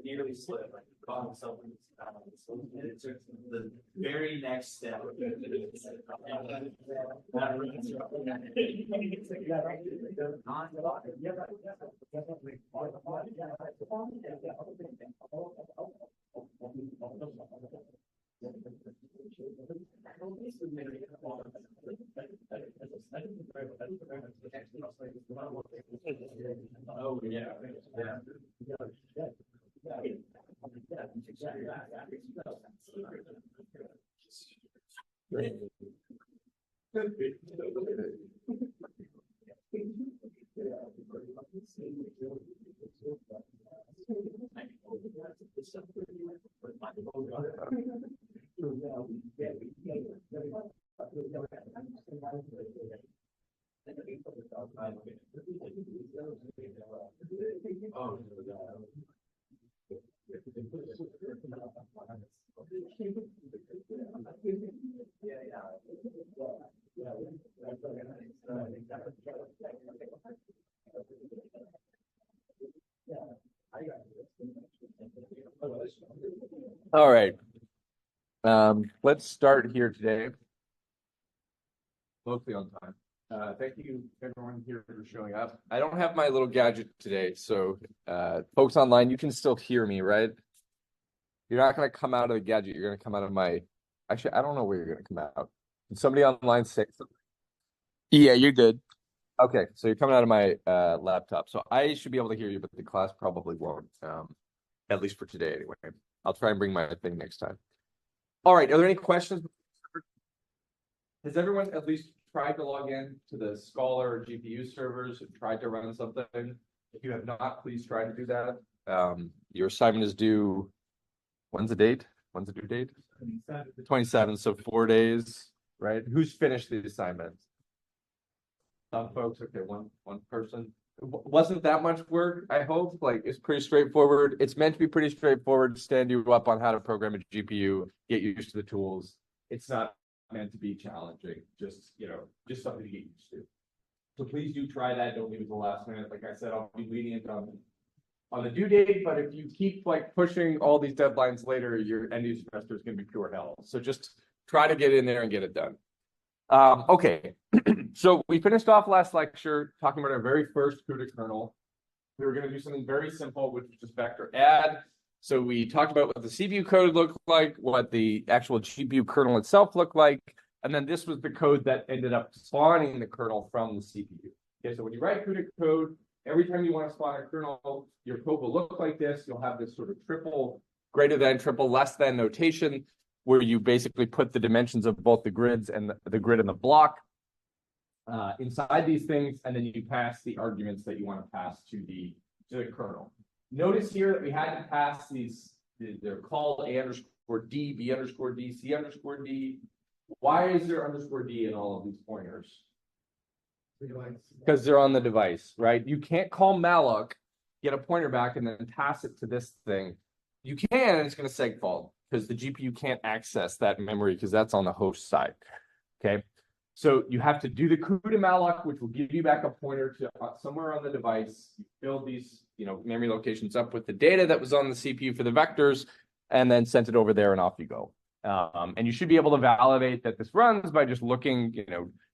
Nearly slipped. Caught myself in and it took the very next step. Oh, yeah. All right. Let's start here today. Mostly on time. Thank you everyone here for showing up. I don't have my little gadget today, so folks online, you can still hear me, right? You're not going to come out of the gadget. You're going to come out of my. Actually, I don't know where you're going to come out. Did somebody online say something? Yeah, you're good. Okay, so you're coming out of my laptop, so I should be able to hear you, but the class probably won't. At least for today, anyway. I'll try and bring my thing next time. All right. Are there any questions? Has everyone at least tried to log in to the Scholar or GPU servers and tried to run something? If you have not, please try to do that. Your assignment is due. When's the date? When's the due date? 27. So 4 days, right? Who's finished the assignment? Some folks. Okay, one person. Wasn't that much work, I hope. Like, it's pretty straightforward. It's meant to be pretty straightforward, stand you up on how to program a GPU, get used to the tools. It's not meant to be challenging, just something to get used to. So please do try that. Don't leave it to the last minute. Like I said, I'll be lenient on the due date, but if you keep like pushing all these deadlines later, your end of semester is going to be pure hell. So just try to get in there and get it done. Okay, so we finished off last lecture talking about our very first CUDA kernel. We were going to do something very simple, which was just vector add. So we talked about what the CPU code looked like, what the actual GPU kernel itself looked like, and then this was the code that ended up spawning the kernel from the CPU. Okay, so when you write CUDA code, every time you want to spawn a kernel, your code will look like this. You'll have this sort of triple greater than, triple less than notation, where you basically put the dimensions of both the grids and the grid and the block inside these things, and then you pass the arguments that you want to pass to the kernel. Notice here that we had to pass these, they're called A_D, B_D, C_D. Why is there _D in all of these pointers? Because they're on the device, right? You can't call malloc, get a pointer back, and then pass it to this thing. You can, and it's going to segfault, because the GPU can't access that memory because that's on the host side. Okay, so you have to do the CUDA malloc, which will give you back a pointer to somewhere on the device. You fill these, memory locations up with the data that was on the CPU for the vectors, and then send it over there, and off you go. And you should be able to validate that this runs by just looking.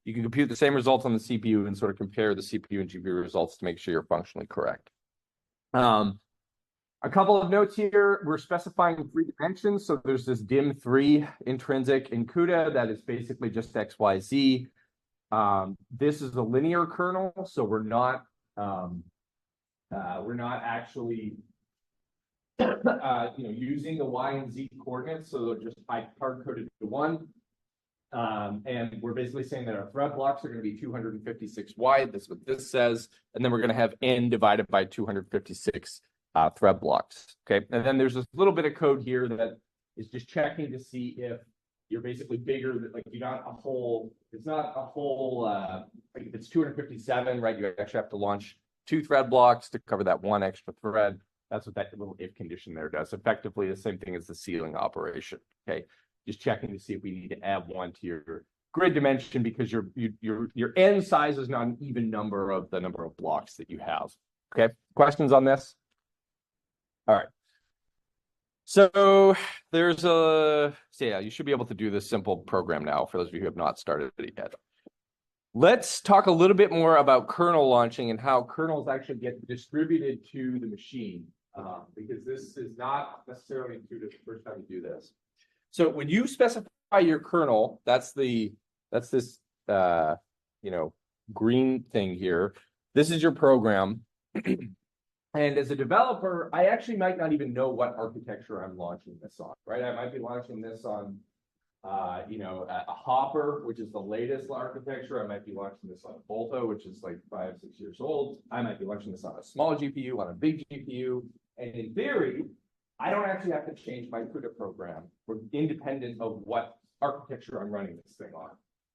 You can compute the same results on the CPU and sort of compare the CPU and GPU results to make sure you're functionally correct. A couple of notes here. We're specifying 3 dimensions. So there's this dim3 intrinsic in CUDA that is basically just XYZ. This is a linear kernel, so we're not We're not actually using the Y and Z coordinates, so they're just hard coded to 1. And we're basically saying that our thread blocks are going to be 256 wide. That's what this says. And then we're going to have n divided by 256 thread blocks. Okay. And then there's this little bit of code here that is just checking to see if you're basically bigger, like you're not a whole, it's not a whole, like if it's 257, right? You actually have to launch 2 thread blocks to cover that 1 extra thread. That's what that little if condition there does. Effectively the same thing as the ceiling operation. Okay. Just checking to see if we need to add 1 to your grid dimension because your n size is not an even number of the number of blocks that you have. Okay. Questions on this? All right. So there's you should be able to do this simple program now for those of you who have not started it yet. Let's talk a little bit more about kernel launching and how kernels actually get distributed to the machine, because this is not necessarily intuitive the first time you do this. So when you specify your kernel, that's this green thing here. This is your program. And as a developer, I actually might not even know what architecture I'm launching this on, right? I might be launching this on, a Hopper, which is the latest architecture. I might be launching this on a Volta, which is like 5, 6 years old. I might be launching this on a small GPU, on a big GPU. And in theory, I don't actually have to change my CUDA program. We're independent of what architecture I'm running this thing on.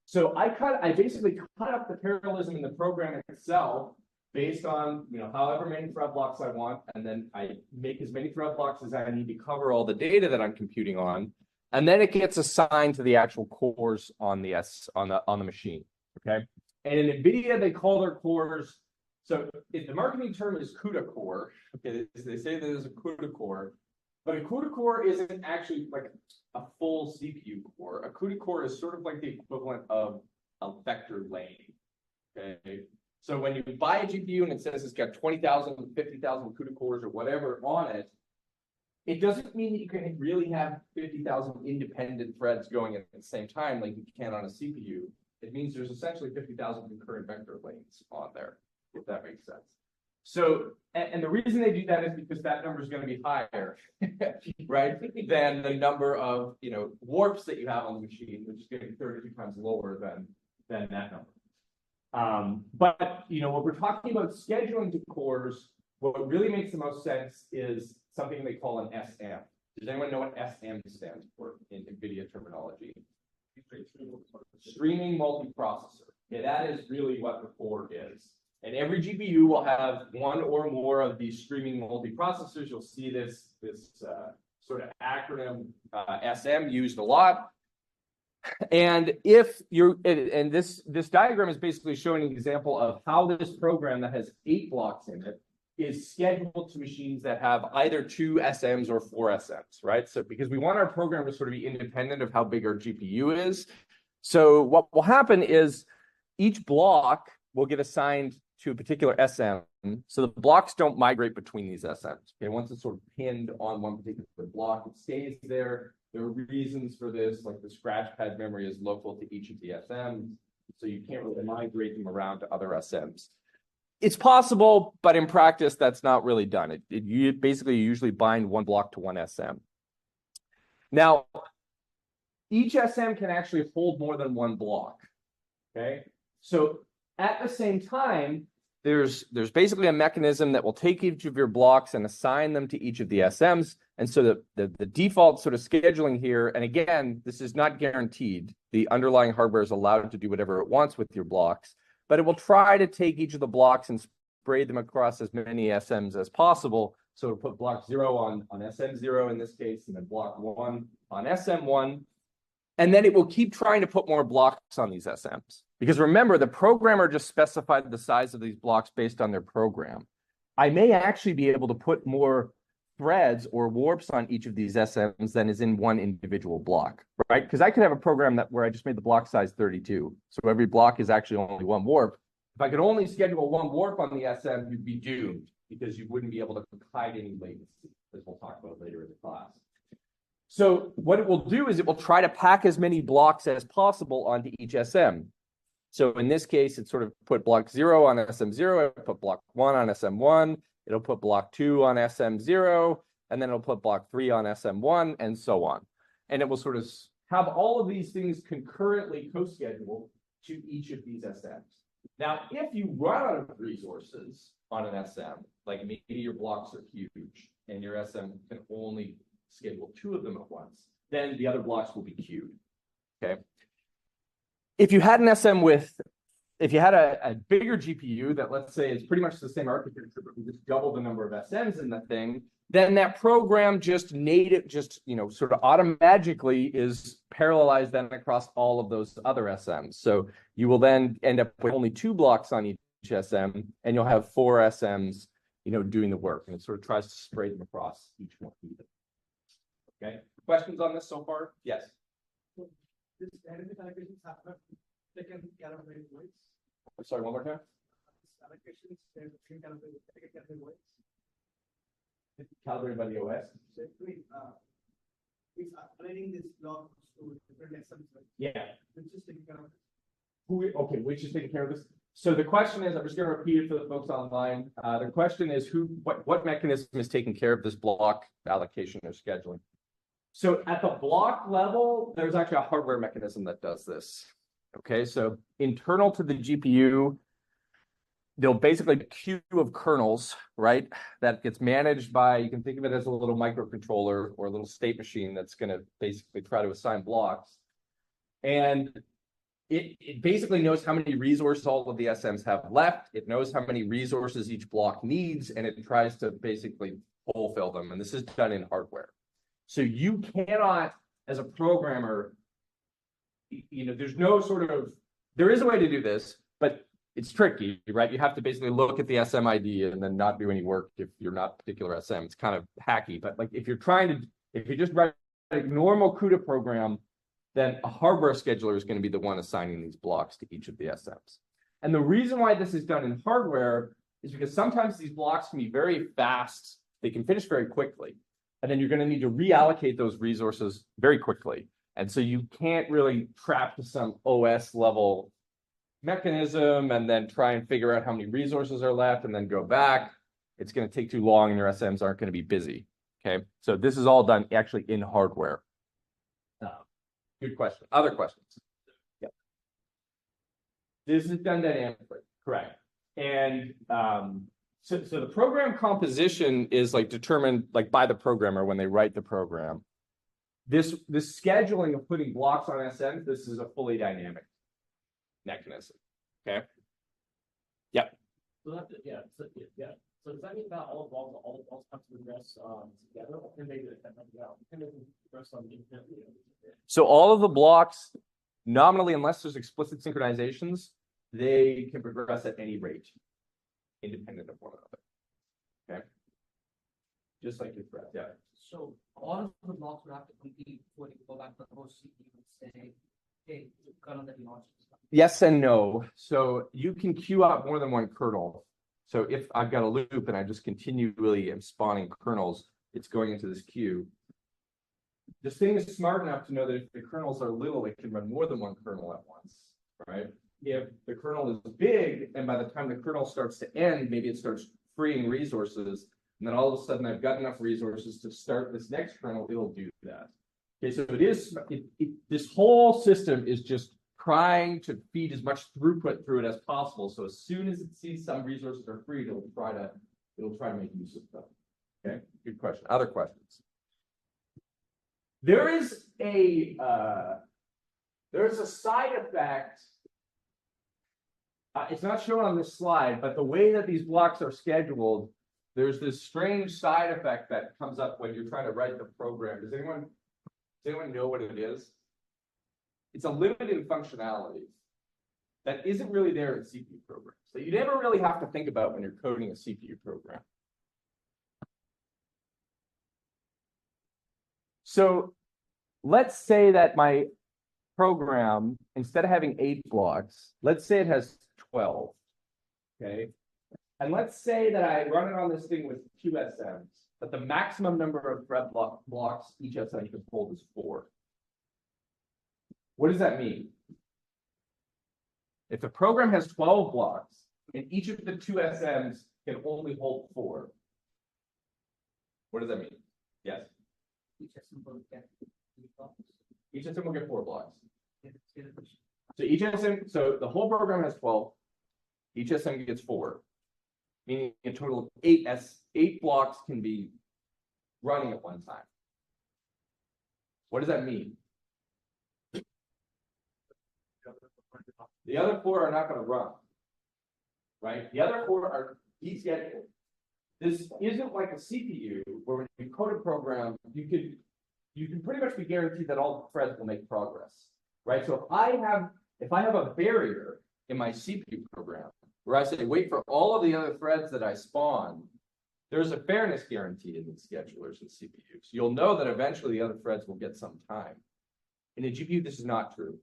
So I basically cut up the parallelism in the program itself based on however many thread blocks I want, and then I make as many thread blocks as I need to cover all the data that I'm computing on, and then it gets assigned to the actual cores on the machine. Okay, and in NVIDIA they call their cores. So if the marketing term is CUDA core, okay, they say there's a CUDA core, but a CUDA core isn't actually like a full CPU core. A CUDA core is sort of like the equivalent of a vector lane. Okay. So when you buy a GPU and it says it's got 20,000, 50,000 CUDA cores or whatever on it, it doesn't mean that you can really have 50,000 independent threads going at the same time like you can on a CPU. It means there's essentially 50,000 concurrent vector lanes on there, if that makes sense. So, and the reason they do that is because that number is going to be higher, right, than the number of warps that you have on the machine, which is going to be 32 times lower than that number. But when we're talking about scheduling to cores, what really makes the most sense is something they call an SM. Does anyone know what SM stands for in NVIDIA terminology? Streaming multiprocessor. Okay, that is really what the core is. And every GPU will have one or more of these streaming multiprocessors. You'll see this sort of acronym SM used a lot. And this diagram is basically showing an example of how this program that has 8 blocks in it is scheduled to machines that have either 2 SMs or 4 SMs, right? So because we want our program to sort of be independent of how big our GPU is. So what will happen is each block will get assigned to a particular SM. So the blocks don't migrate between these SMs. Okay, once it's sort of pinned on one particular block, it stays there. There are reasons for this, like the scratch pad memory is local to each of the SMs, so you can't really migrate them around to other SMs. It's possible, but in practice, that's not really done. You basically usually bind one block to one SM. Now, each SM can actually hold more than one block. Okay, so at the same time, there's basically a mechanism that will take each of your blocks and assign them to each of the SMs. And so the default sort of scheduling here, and again, this is not guaranteed. The underlying hardware is allowed to do whatever it wants with your blocks, but it will try to take each of the blocks and spray them across as many SMs as possible. So it'll put block 0 on SM0 in this case, and then block 1 on SM1. And then it will keep trying to put more blocks on these SMs. Because remember, the programmer just specified the size of these blocks based on their program. I may actually be able to put more threads or warps on each of these SMs than is in one individual block, right? Because I could have a program where I just made the block size 32. So every block is actually only one warp. If I could only schedule one warp on the SM, you'd be doomed because you wouldn't be able to hide any latency, as we'll talk about later in the class. So what it will do is it will try to pack as many blocks as possible onto each SM. So in this case, it sort of put block 0 on SM0, put block 1 on SM1, It'll put block 2 on SM0, and then it'll put block 3 on SM1, and so on. And it will sort of have all of these things concurrently co-scheduled to each of these SMs. Now, if you run out of resources on an SM, like maybe your blocks are huge and your SM can only schedule 2 of them at once, then the other blocks will be queued. Okay. If you had an SM if you had a bigger GPU that, let's say, is pretty much the same architecture, but we just double the number of SMs in the thing, then that program just sort of automatically is parallelized then across all of those other SMs. So you will then end up with only 2 blocks on each SM, and you'll have 4 SMs, doing the work, and it sort of tries to spray them across each one. Okay. Questions on this so far? Yes. This dynamic allocations have taken care of very ways. Sorry, one more time. Allocations they're taken care of very ways. Calibrated by the OS. So it's aligning this block to different SMs. Right? Yeah. Which is taking care of Okay, which is taking care of this? So the question is, I'm just going to repeat it for the folks online. The question is, what mechanism is taking care of this block allocation or scheduling? So at the block level, there's actually a hardware mechanism that does this. Okay, so internal to the GPU, they'll basically be a queue of kernels, right? That gets managed by, you can think of it as a little microcontroller or a little state machine that's going to basically try to assign blocks. And it basically knows how many resources all of the SMs have left. It knows how many resources each block needs, and it tries to basically fulfill them. And this is done in hardware. So you cannot, as a programmer, there's no sort of, there is a way to do this, but it's tricky, right? You have to basically look at the SM ID and then not do any work if you're not particular SM. It's kind of hacky, but like if you just write a normal CUDA program, then a hardware scheduler is going to be the one assigning these blocks to each of the SMs. And the reason why this is done in hardware is because sometimes these blocks can be very fast. They can finish very quickly. And then you're going to need to reallocate those resources very quickly. And so you can't really trap to some OS level mechanism and then try and figure out how many resources are left and then go back. It's going to take too long and your SMs aren't going to be busy. Okay, so this is all done actually in hardware. Good question. Other questions? Yeah. This is done dynamically, correct. And so the program composition is like determined like by the programmer when they write the program. This scheduling of putting blocks on SMs, this is a fully dynamic mechanism. Okay. Yep. So So does that mean that all the blocks have to address together, or can they address them independently? So all of the blocks, nominally, unless there's explicit synchronizations, they can progress at any rate, independent of one another. Okay. Just like your thread, yeah. So all of the blocks would have to complete before you go back to the host CPU and say, hey, the kernel that you launched is coming. Yes and no. So you can queue out more than one kernel. So if I've got a loop and I just continually am spawning kernels, it's going into this queue. This thing is smart enough to know that if the kernels are little, it can run more than one kernel at once, right? If the kernel is big, and by the time the kernel starts to end, maybe it starts freeing resources, and then all of a sudden I've got enough resources to start this next kernel, it'll do that. Okay, so this whole system is just trying to feed as much throughput through it as possible. So as soon as it sees some resources are free, it'll try to make use of them. Okay, good question. Other questions? There is a side effect. It's not shown on this slide, but the way that these blocks are scheduled, there's this strange side effect that comes up when you're trying to write the program. Does anyone know what it is? It's a limited functionality that isn't really there in CPU programs. So you never really have to think about when you're coding a CPU program. So let's say that my program, instead of having 8 blocks, let's say it has 12. Okay. And let's say that I run it on this thing with 2 SMs, but the maximum number of thread blocks each SM can hold is 4. What does that mean? If the program has 12 blocks and each of the 2 SMs can only hold 4, What does that mean? Yes, Each system will get 3 blocks. each system will get 4 blocks. Get it. So each SM, so the whole program has 12. Each SM gets 4. Meaning a total of 8 blocks can be running at one time. What does that mean? The other 4 are not going to run. Right? The other 4 are descheduled. This isn't like a CPU where when you code a program, you can pretty much be guaranteed that all the threads will make progress. Right? So if I have a barrier in my CPU program where I say wait for all of the other threads that I spawn, there's a fairness guarantee in these schedulers and CPUs. You'll know that eventually the other threads will get some time. In a GPU, this is not true.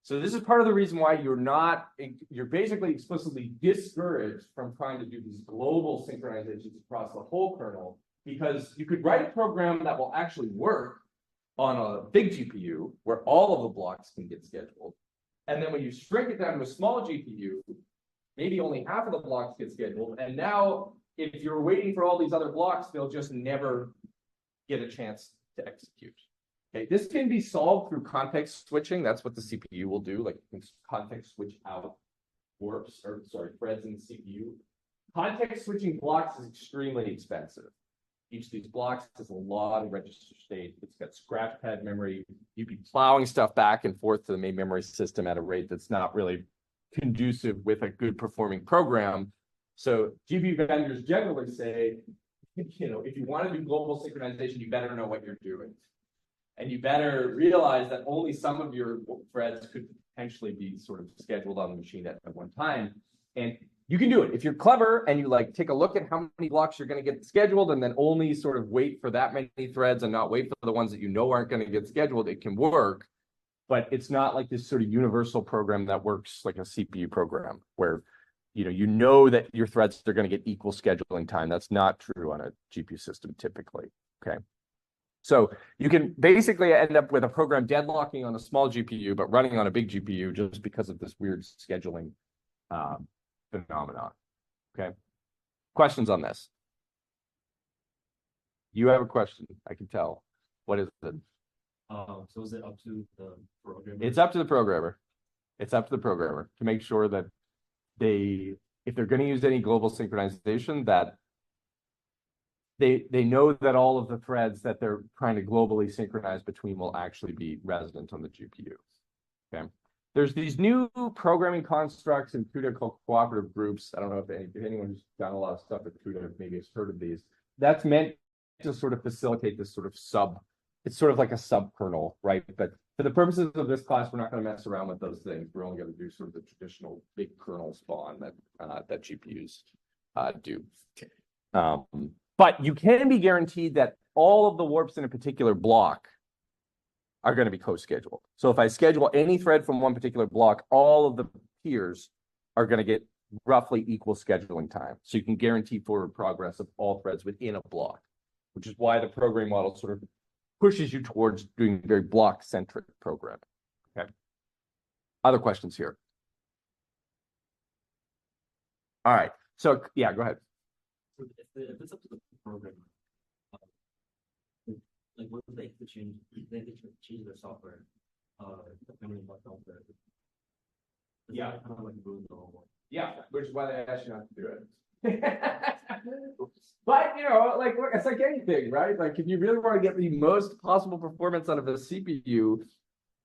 So this is part of the reason why you're basically explicitly discouraged from trying to do these global synchronizations across the whole kernel, because you could write a program that will actually work on a big GPU where all of the blocks can get scheduled. And then when you shrink it down to a small GPU, maybe only half of the blocks get scheduled. And now if you're waiting for all these other blocks, they'll just never get a chance to execute. Okay, this can be solved through context switching. That's what the CPU will do. Like you can context switch out threads in the CPU. Context switching blocks is extremely expensive. Each of these blocks has a lot of register state. It's got scratch pad memory. You'd be plowing stuff back and forth to the main memory system at a rate that's not really conducive with a good performing program. So GPU vendors generally say, if you want to do global synchronization, you better know what you're doing. And you better realize that only some of your threads could potentially be sort of scheduled on the machine at one time. And you can do it. If you're clever and you take a look at how many blocks you're going to get scheduled and then only sort of wait for that many threads and not wait for the ones that you know aren't going to get scheduled, it can work. But it's not like this sort of universal program that works like a CPU program where you know that your threads are going to get equal scheduling time. That's not true on a GPU system typically. Okay. So you can basically end up with a program deadlocking on a small GPU, but running on a big GPU just because of this weird scheduling phenomenon. Okay. Questions on this? You have a question, I can tell. What is it? So is it up to the programmer? It's up to the programmer. It's up to the programmer to make sure that if they're going to use any global synchronization, that they know that all of the threads that they're trying to globally synchronize between will actually be resident on the GPU. Okay. There's these new programming constructs in CUDA called cooperative groups. I don't know if anyone who's done a lot of stuff with CUDA maybe has heard of these. That's meant to sort of facilitate this sort of it's sort of like a sub-kernel, right? But for the purposes of this class, we're not going to mess around with those things. We're only going to do sort of the traditional big kernel spawn that GPUs do. But you can be guaranteed that all of the warps in a particular block are going to be co-scheduled. So if I schedule any thread from one particular block, all of the peers are going to get roughly equal scheduling time. So you can guarantee forward progress of all threads within a block, which is why the programming model sort of pushes you towards doing very block-centric programming. Okay. Other questions here? All right. So yeah, go ahead. If it's up to the programmer, what if they change? They change their software, depending on what software. Yeah. Kind of like ruin the whole one. Yeah, which is why they asked you not to do it. But look, it's like anything, right? Like if you really want to get the most possible performance out of a CPU,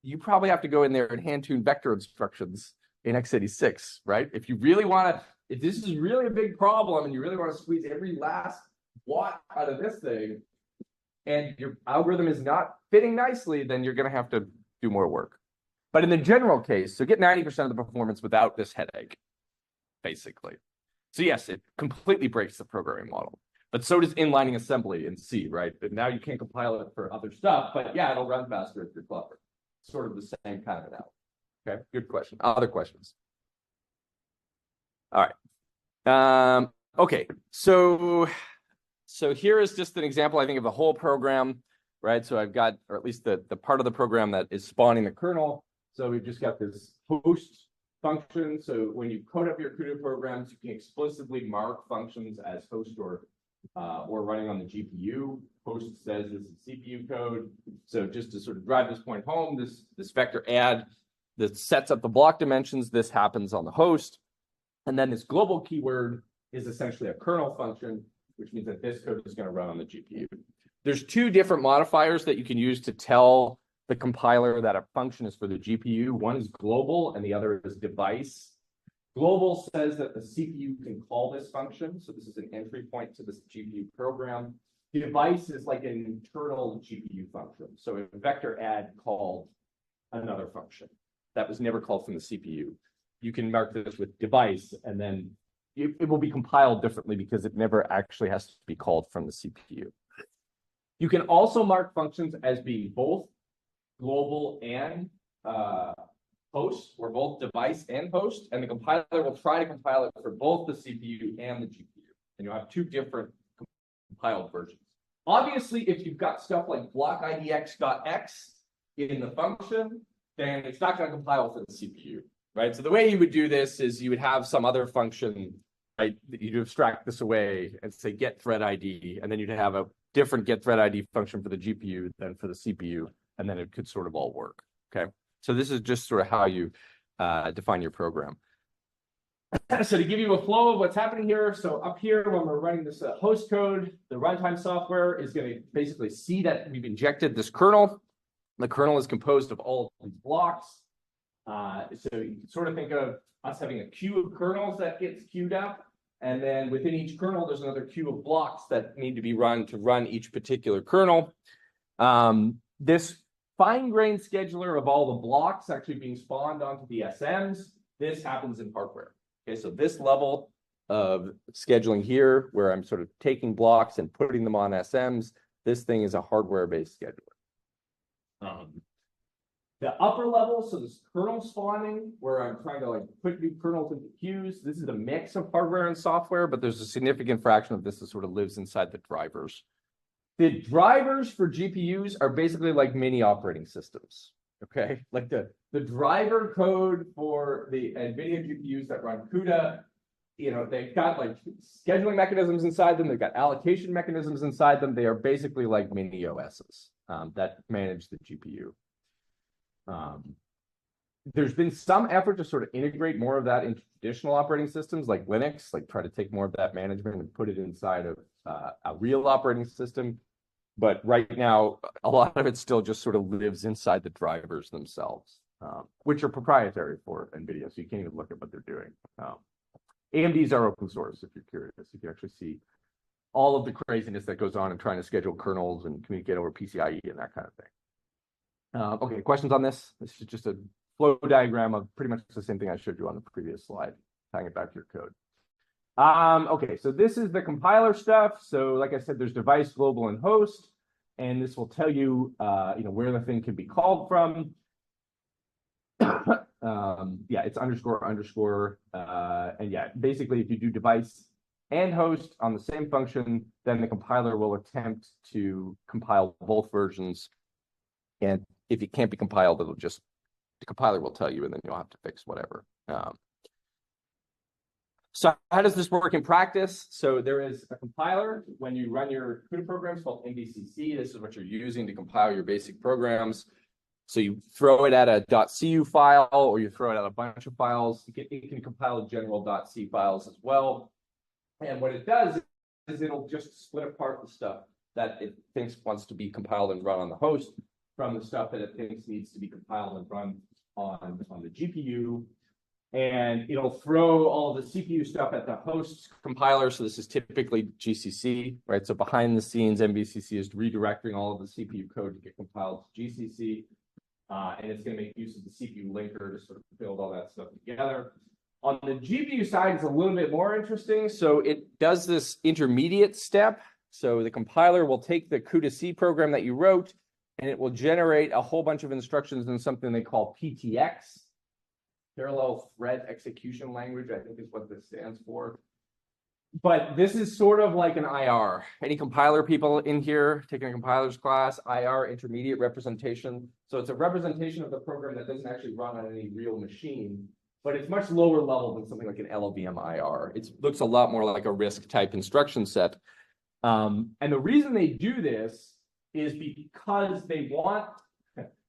you probably have to go in there and hand tune vector instructions in x86, right? If you really want to, if this is really a big problem and you really want to squeeze every last watt out of this thing, and your algorithm is not fitting nicely, then you're going to have to do more work. But in the general case, so get 90% of the performance without this headache, basically. So yes, it completely breaks the programming model. But so does inlining assembly in C, right? But now you can't compile it for other stuff, but yeah, it'll run faster if you're clever. Sort of the same kind of analogy. Okay, good question. Other questions? All right. Okay, so here is just an example, I think, of the whole program, right? So I've got, or at least the part of the program that is spawning the kernel. So we've just got this host function. So when you code up your CUDA programs, you can explicitly mark functions as host or or running on the GPU. Host says this is CPU code. So just to sort of drive this point home, this vector add that sets up the block dimensions, this happens on the host. And then this global keyword is essentially a kernel function, which means that this code is going to run on the GPU. There's two different modifiers that you can use to tell the compiler that a function is for the GPU. One is global and the other is device. Global says that the CPU can call this function. So this is an entry point to this GPU program. Device is like an internal GPU function. So a vector add called another function that was never called from the CPU. You can mark this with device, and then it will be compiled differently because it never actually has to be called from the CPU. You can also mark functions as being both global and host, or both device and host, and the compiler will try to compile it for both the CPU and the GPU. And you'll have two different compiled versions. Obviously, if you've got stuff like block IDX.x in the function, then it's not going to compile for the CPU, right? So the way you would do this is you would have some other function, right? You'd abstract this away and say get thread ID, and then you'd have a different get thread ID function for the GPU than for the CPU, and then it could sort of all work, okay? So this is just sort of how you define your program. So to give you a flow of what's happening here, so up here when we're running this host code, the runtime software is going to basically see that we've injected this kernel. The kernel is composed of all of these blocks. So you can sort of think of us having a queue of kernels that gets queued up. And then within each kernel, there's another queue of blocks that need to be run to run each particular kernel. This fine-grained scheduler of all the blocks actually being spawned onto the SMs, this happens in hardware. Okay, so this level of scheduling here, where I'm sort of taking blocks and putting them on SMs, this thing is a hardware-based scheduler. The upper level, so this kernel spawning, where I'm trying to like put new kernels into queues, this is a mix of hardware and software, but there's a significant fraction of this that sort of lives inside the drivers. The drivers for GPUs are basically like mini operating systems. Okay, like the driver code for the NVIDIA GPUs that run CUDA, you know, they've got like scheduling mechanisms inside them. They've got allocation mechanisms inside them. They are basically like mini OSs that manage the GPU. There's been some effort to sort of integrate more of that into traditional operating systems like Linux, like try to take more of that management and put it inside of a real operating system. But right now, a lot of it still just sort of lives inside the drivers themselves, which are proprietary for NVIDIA, so you can't even look at what they're doing. AMDs are open source, if you're curious. You can actually see all of the craziness that goes on in trying to schedule kernels and communicate over PCIe and that kind of thing. Okay, questions on this? This is just a flow diagram of pretty much the same thing I showed you on the previous slide, tying it back to your code. Okay, so this is the compiler stuff. So like I said, there's device, global, and host, and this will tell you, where the thing can be called from. Yeah, it's underscore, and yeah, basically if you do device and host on the same function, then the compiler will attempt to compile both versions. And if it can't be compiled, the compiler will tell you, and then you'll have to fix whatever. So how does this work in practice? So there is a compiler when you run your CUDA programs called MVCC. This is what you're using to compile your basic programs. So you throw it at a .cu file, or you throw it at a bunch of files. It can compile general .c files as well. And what it does is it'll just split apart the stuff that it thinks wants to be compiled and run on the host from the stuff that it thinks needs to be compiled and run on the GPU. And it'll throw all the CPU stuff at the host compiler. So this is typically GCC, right? So behind the scenes, MVCC is redirecting all of the CPU code to get compiled to GCC. And it's going to make use of the CPU linker to sort of build all that stuff together. On the GPU side, it's a little bit more interesting. So it does this intermediate step. So the compiler will take the CUDA-C program that you wrote, and it will generate a whole bunch of instructions in something they call PTX. Parallel Thread Execution Language, I think is what this stands for. But this is sort of like an IR. Any compiler people in here taking a compiler's class? IR, intermediate representation. So it's a representation of the program that doesn't actually run on any real machine, but it's much lower level than something like an LLVM IR. It looks a lot more like a RISC type instruction set. And the reason they do this is because they want,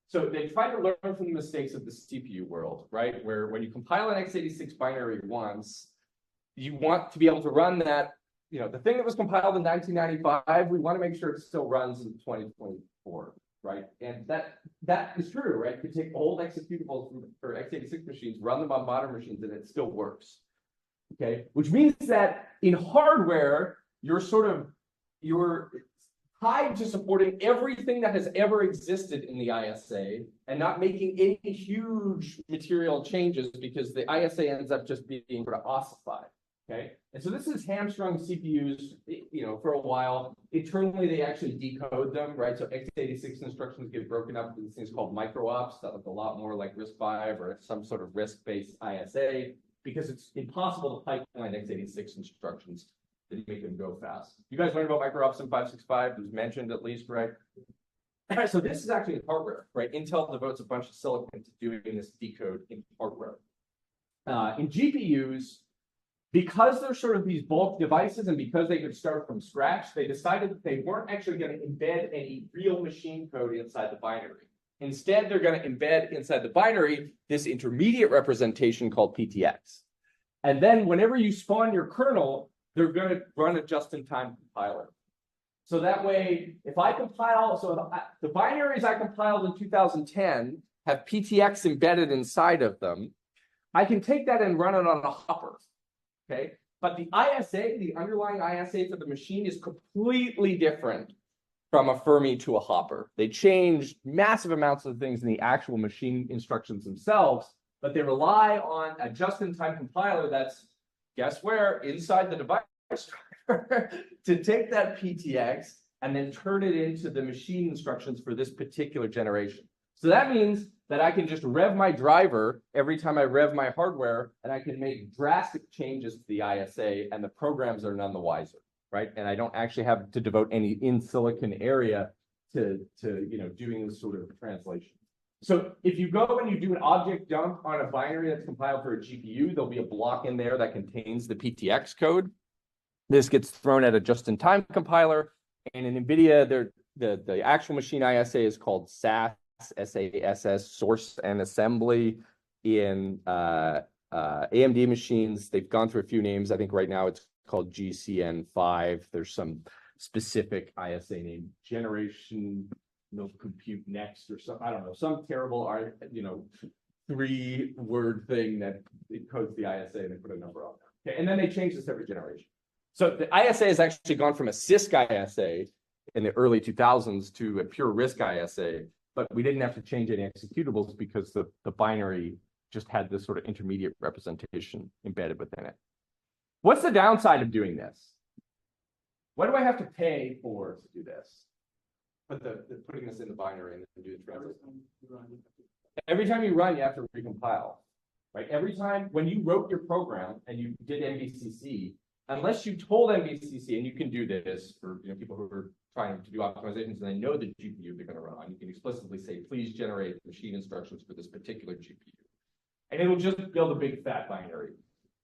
so they try to learn from the mistakes of the CPU world, right? Where when you compile an x86 binary once, you want to be able to run that, the thing that was compiled in 1995, we want to make sure it still runs in 2024, right? And that is true, right? You could take old executables for x86 machines, run them on modern machines, and it still works. Okay, which means that in hardware, you're tied to supporting everything that has ever existed in the ISA and not making any huge material changes because the ISA ends up just being sort of ossified. Okay, and so this is hamstrung CPUs, for a while. Internally, they actually decode them, right? So x86 instructions get broken up into these things called micro-ops that look a lot more like RISC-V or some sort of RISC-based ISA, because it's impossible to pipeline x86 instructions that make them go fast. You guys learned about micro-ops in 565, it was mentioned at least, right? So this is actually in hardware, right? Intel devotes a bunch of silicon to doing this decode in hardware. In GPUs, because they're sort of these bulk devices and because they could start from scratch, they decided that they weren't actually going to embed any real machine code inside the binary. Instead, they're going to embed inside the binary this intermediate representation called PTX. And then whenever you spawn your kernel, they're going to run a just-in-time compiler. So that way, if I compile, so the binaries I compiled in 2010 have PTX embedded inside of them, I can take that and run it on a hopper. Okay, but the ISA, the underlying ISA for the machine is completely different from a Fermi to a hopper. They change massive amounts of things in the actual machine instructions themselves, but they rely on a just-in-time compiler that's, guess where, inside the device driver to take that PTX and then turn it into the machine instructions for this particular generation. So that means that I can just rev my driver every time I rev my hardware, and I can make drastic changes to the ISA, and the programs are none the wiser, right? And I don't actually have to devote any in-silicon area to doing this sort of translation. So if you go and you do an object dump on a binary that's compiled for a GPU, there'll be a block in there that contains the PTX code. This gets thrown at a just-in-time compiler, and in NVIDIA, the actual machine ISA is called SAS. SASS, source and assembly. In AMD machines, they've gone through a few names. I think right now it's called GCN5. There's some specific ISA name, generation no compute next or some, I don't know, some terrible three-word thing that it codes the ISA and they put a number on there. Okay, and then they change this every generation. So the ISA has actually gone from a CISC ISA in the early 2000s to a pure RISC ISA. But we didn't have to change any executables because the binary just had this sort of intermediate representation embedded within it. What's the downside of doing this? What do I have to pay for to do this? Putting this in the binary and then do the translation. Every time you run, you have to recompile, right? Every time when you wrote your program and you did MVCC, unless you told MVCC, and you can do this for people who are trying to do optimizations and they know the GPU they're going to run on, you can explicitly say, please generate machine instructions for this particular GPU. And it'll just build a big fat binary.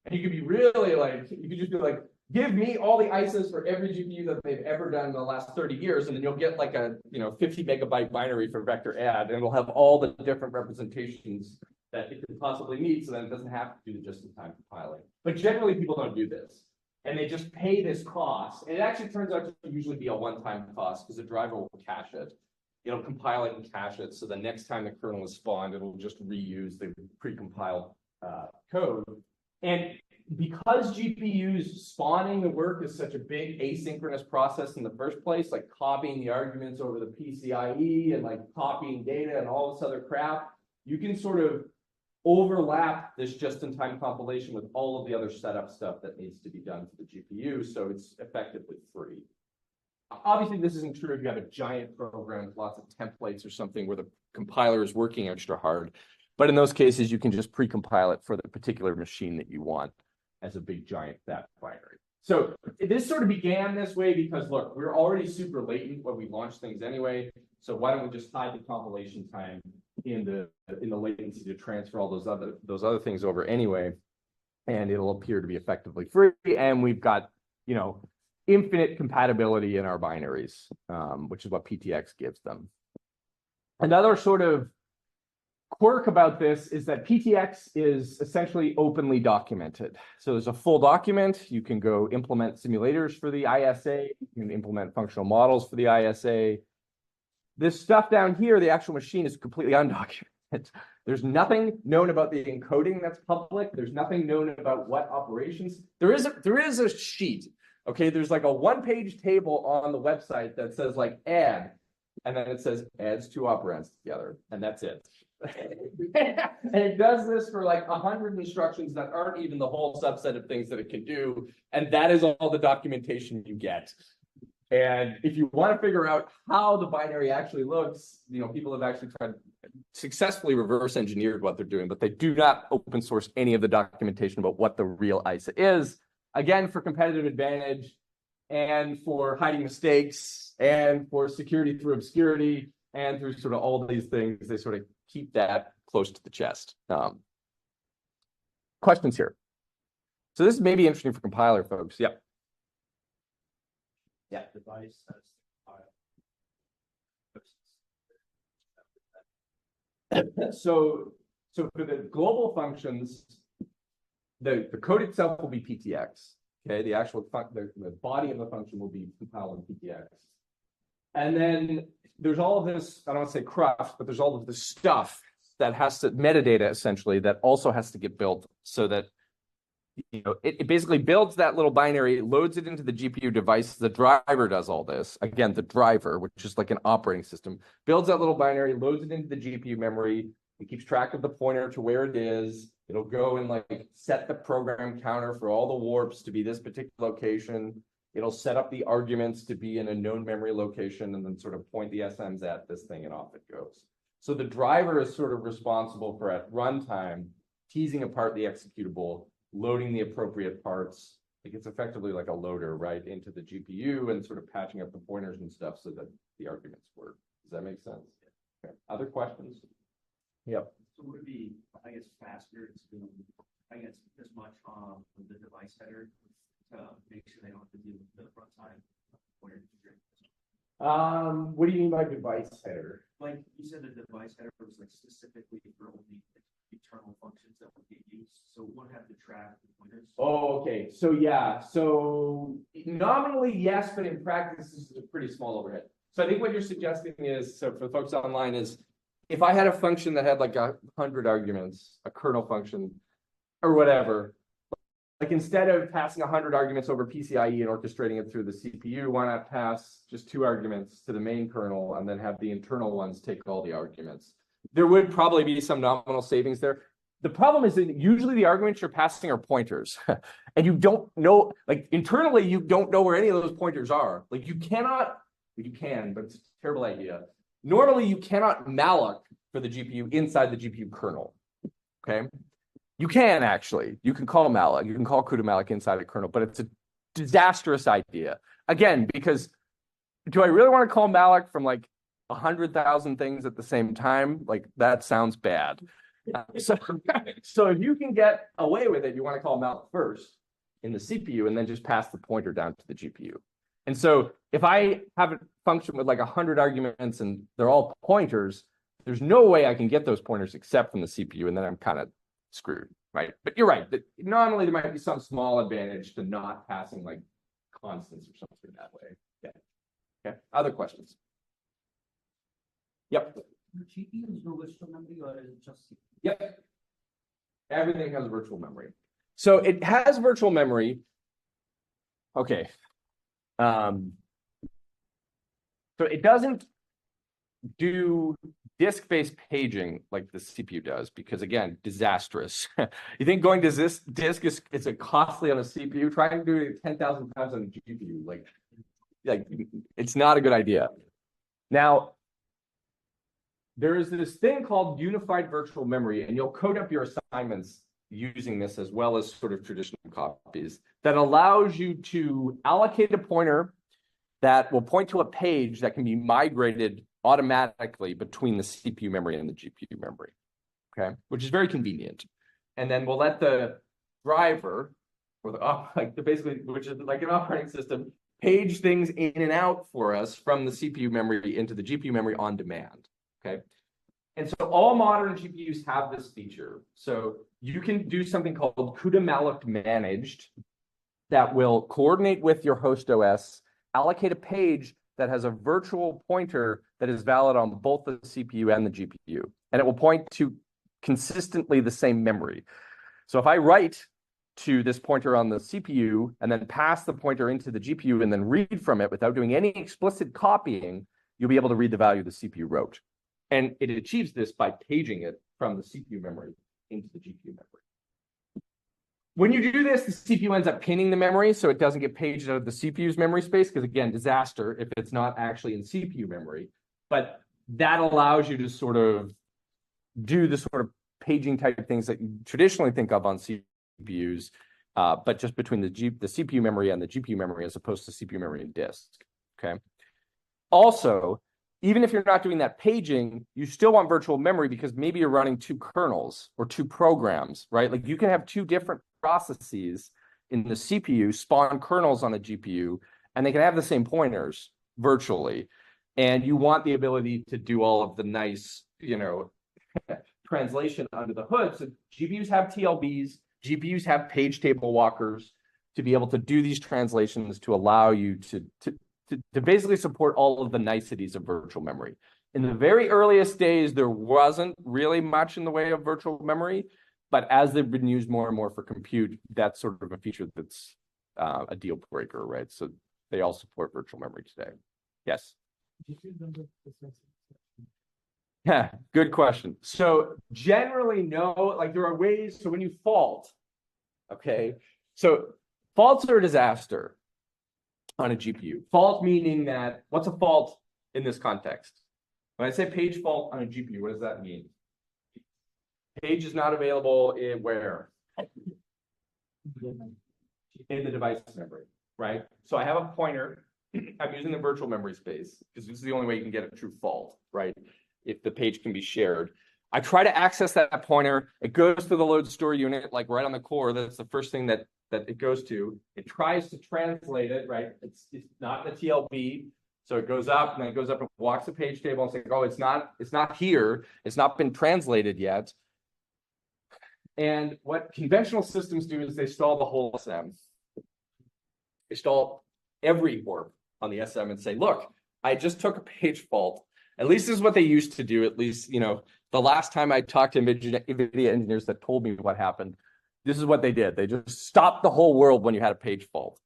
And you could be really you could just be like, give me all the ISAs for every GPU that they've ever done in the last 30 years. And then you'll get like a 50 megabyte binary for vector add, and it'll have all the different representations that it could possibly need. So then it doesn't have to do the just-in-time compiling. But generally people don't do this. And they just pay this cost. And it actually turns out to usually be a one-time cost because the driver will cache it. It'll compile it and cache it. So the next time the kernel is spawned, it'll just reuse the precompiled code. And because GPUs spawning the work is such a big asynchronous process in the first place, like copying the arguments over the PCIe and like copying data and all this other crap, you can sort of overlap this just-in-time compilation with all of the other setup stuff that needs to be done for the GPU, so it's effectively free. Obviously, this isn't true if you have a giant program with lots of templates or something where the compiler is working extra hard. But in those cases, you can just pre-compile it for the particular machine that you want as a big, giant fat binary. So this sort of began this way because, look, we're already super latent when we launch things anyway. So why don't we just hide the compilation time in the latency to transfer all those other things over anyway, and it'll appear to be effectively free. And we've got infinite compatibility in our binaries, which is what PTX gives them. Another sort of quirk about this is that PTX is essentially openly documented. So there's a full document. You can go implement simulators for the ISA. You can implement functional models for the ISA. This stuff down here, the actual machine, is completely undocumented. There's nothing known about the encoding that's public. There's nothing known about what operations. There is a sheet. Okay, there's like a one-page table on the website that says like add, and then it says adds two operands together, and that's it. And it does this for like 100 instructions that aren't even the whole subset of things that it can do, and that is all the documentation you get. And if you want to figure out how the binary actually looks, people have actually tried successfully reverse engineered what they're doing, but they do not open source any of the documentation about what the real ISA is. Again, for competitive advantage and for hiding mistakes and for security through obscurity and through sort of all these things, they sort of keep that close to the chest. Questions here? So this may be interesting for compiler folks. Yep. Yeah, device has So for the global functions, the code itself will be PTX. Okay, the actual the body of the function will be compiled in PTX. And then there's all of this, I don't want to say cruft, but there's all of this stuff that has to, metadata essentially, that also has to get built so that it basically builds that little binary, loads it into the GPU device. The driver does all this. Again, the driver, which is like an operating system, builds that little binary, loads it into the GPU memory. It keeps track of the pointer to where it is. It'll go and like set the program counter for all the warps to be this particular location. It'll set up the arguments to be in a known memory location and then sort of point the SMs at this thing and off it goes. So the driver is sort of responsible for at runtime, teasing apart the executable, loading the appropriate parts. Like it's effectively like a loader, right, into the GPU and sort of patching up the pointers and stuff so that the arguments work. Does that make sense? Okay. Other questions? Yep. So would it be, I guess, faster to, I guess, as much on the device header to make sure they don't have to do the runtime pointer? What do you mean by device header? Like you said, the device header was like specifically for only internal functions that would get used. So it wouldn't have to track the pointers. Oh, okay. So yeah. So nominally, yes, but in practice, this is a pretty small overhead. So I think what you're suggesting is, so for the folks online, is if I had a function that had like 100 arguments, a kernel function or whatever, like instead of passing 100 arguments over PCIe and orchestrating it through the CPU, why not pass just 2 arguments to the main kernel and then have the internal ones take all the arguments? There would probably be some nominal savings there. The problem is that usually the arguments you're passing are pointers and you don't know, like internally, you don't know where any of those pointers are. Like you cannot, you can, but it's a terrible idea. Normally you cannot malloc for the GPU inside the GPU kernel, okay? You can actually, you can call malloc, you can call CUDA malloc inside a kernel, but it's a disastrous idea. Again, because do I really want to call malloc from like 100,000 things at the same time? Like that sounds bad. So if you can get away with it, you want to call malloc first in the CPU and then just pass the pointer down to the GPU. And so if I have a function with like 100 arguments and they're all pointers, there's no way I can get those pointers except from the CPU, and then I'm kind of screwed, right? But you're right, that normally there might be some small advantage to not passing like constants or something that way. Yeah. Okay. Other questions? Yep. The GPU is no virtual memory, or is it just CPU? Yep. Everything has virtual memory. So it has virtual memory. Okay. So it doesn't do disk-based paging like the CPU does, because again, disastrous. You think going to this disk is a costly on a CPU? Try to do it 10,000 times on a GPU. Like it's not a good idea. Now, there is this thing called unified virtual memory, and you'll code up your assignments using this as well as sort of traditional copies, that allows you to allocate a pointer that will point to a page that can be migrated automatically between the CPU memory and the GPU memory, okay? Which is very convenient. And then we'll let the driver, or the basically, which is like an operating system, page things in and out for us from the CPU memory into the GPU memory on demand. Okay. And so all modern GPUs have this feature. So you can do something called CUDA malloc managed that will coordinate with your host OS, allocate a page that has a virtual pointer that is valid on both the CPU and the GPU. And it will point to consistently the same memory. So if I write to this pointer on the CPU and then pass the pointer into the GPU and then read from it without doing any explicit copying, you'll be able to read the value the CPU wrote. And it achieves this by paging it from the CPU memory into the GPU memory. When you do this, the CPU ends up pinning the memory so it doesn't get paged out of the CPU's memory space, because again, disaster if it's not actually in CPU memory. But that allows you to sort of do the sort of paging type of things that you traditionally think of on CPUs, but just between the CPU memory and the GPU memory as opposed to CPU memory and disk, okay? Also, even if you're not doing that paging, you still want virtual memory because maybe you're running two kernels or two programs, right? Like you can have two different processes in the CPU spawn kernels on the GPU, and they can have the same pointers virtually. And you want the ability to do all of the nice, translation under the hood. So GPUs have TLBs, GPUs have page table walkers to be able to do these translations to allow you to basically support all of the niceties of virtual memory. In the very earliest days, there wasn't really much in the way of virtual memory, but as they've been used more and more for compute, that's sort of a feature that's a deal breaker, right? So they all support virtual memory today. Yes? Yeah, good question. So generally, no, like there are ways, so when you fault, okay, so faults are a disaster on a GPU. Fault meaning that, what's a fault in this context? When I say page fault on a GPU, what does that mean? Page is not available in where? In the device memory, right? So I have a pointer, I'm using the virtual memory space because this is the only way you can get a true fault, right? If the page can be shared. I try to access that pointer, it goes to the load store unit, like right on the core, that's the first thing that it goes to. It tries to translate it, right? It's not the TLB. So it goes up and then it goes up and walks the page table and says, oh, it's not here. It's not been translated yet. And what conventional systems do is they stall the whole SM. They stall every warp on the SM and say, look, I just took a page fault. At least this is what they used to do. At least, the last time I talked to NVIDIA engineers that told me what happened, this is what they did. They just stopped the whole world when you had a page fault,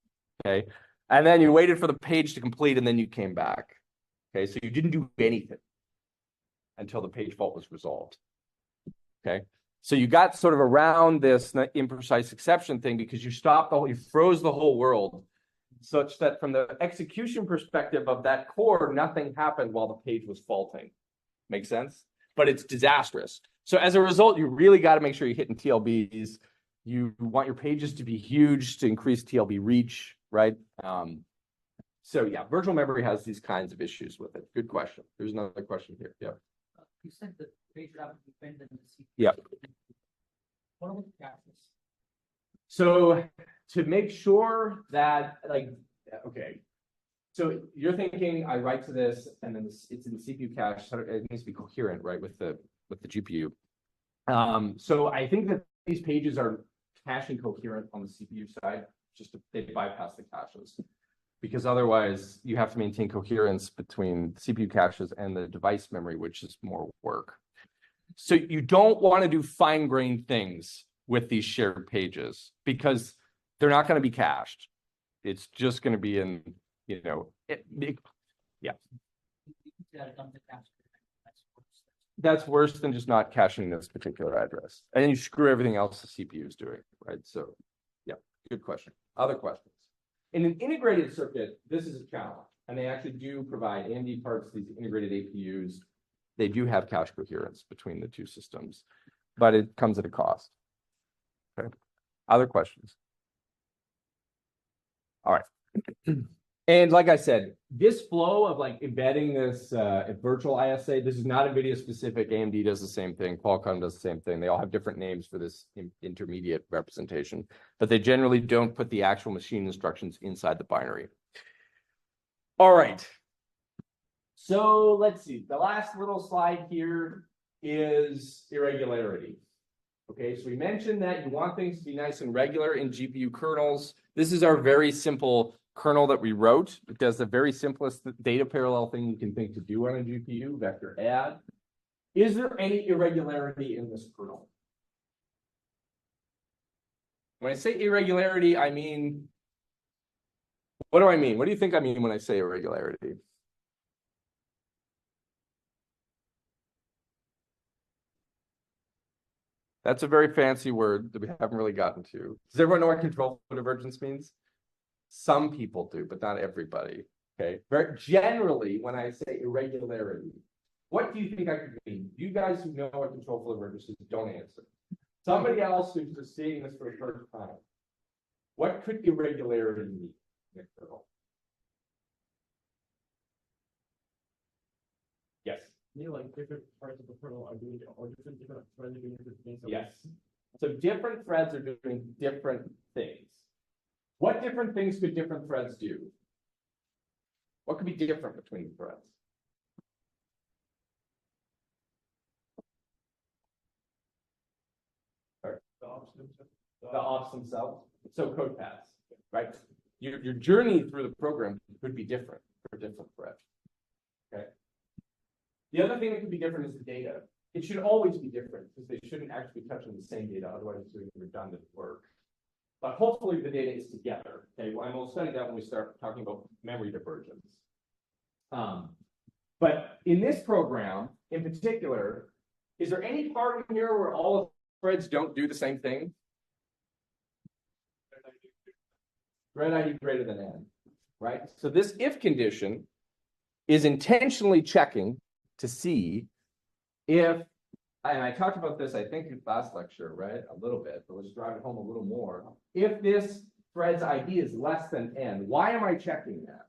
okay? And then you waited for the page to complete, and then you came back, okay? So you didn't do anything until the page fault was resolved, okay? So you got sort of around this imprecise exception thing because you froze the whole world, such that from the execution perspective of that core, nothing happened while the page was faulting. Make sense? But it's disastrous. So as a result, you really got to make sure you're hitting TLBs. You want your pages to be huge to increase TLB reach, right? So yeah, virtual memory has these kinds of issues with it. Good question. There's another question here. Yeah. You said the page would have to be pinned in the CPU. Yeah. What about the caches? So to make sure that, okay, so you're thinking I write to this and then it's in the CPU cache, so it needs to be coherent, right, with the GPU. So I think that these pages are caching coherent on the CPU side, they bypass the caches, because otherwise you have to maintain coherence between CPU caches and the device memory, which is more work. So you don't want to do fine-grained things with these shared pages because they're not going to be cached. It's just going to be in, yeah. That's worse than just not caching this particular address. And then you screw everything else the CPU is doing, right? So, yeah, good question. Other questions? In an integrated circuit, this is a challenge. And they actually do provide AMD parts, these integrated APUs. They do have cache coherence between the two systems, but it comes at a cost. Okay. Other questions? All right. And like I said, this flow of embedding this virtual ISA, this is not NVIDIA specific. AMD does the same thing. Qualcomm does the same thing. They all have different names for this intermediate representation, but they generally don't put the actual machine instructions inside the binary. All right. So let's see, the last little slide here is irregularity. Okay, so we mentioned that you want things to be nice and regular in GPU kernels. This is our very simple kernel that we wrote. It does the very simplest data parallel thing you can think to do on a GPU, vector add. Is there any irregularity in this kernel? When I say irregularity, I mean, what do I mean? What do you think I mean when I say irregularity? That's a very fancy word that we haven't really gotten to. Does everyone know what control flow divergence means? Some people do, but not everybody. Okay. Very generally, when I say irregularity, what do you think I could mean? You guys who know what control flow divergence is, don't answer. Somebody else who's just seeing this for the first time. What could irregularity mean in a kernel? Yes. Maybe like different parts of the kernel are doing, or different threads are doing different things. Yes. So different threads are doing different things. What different things could different threads do? What could be different between threads? The ops themselves. So code paths, right? Your journey through the program could be different for different threads. Okay. The other thing that could be different is the data. It should always be different because they shouldn't actually be touching the same data, otherwise it's doing redundant work. But hopefully the data is together. Okay, well, and we'll study that when we start talking about memory divergence. But in this program, in particular, is there any part in here where all of the threads don't do the same thing? Thread ID greater than n, right? So this if condition is intentionally checking to see if, and I talked about this, I think, in last lecture, right? A little bit, but let's drive it home a little more. If this thread's ID is less than n, why am I checking that?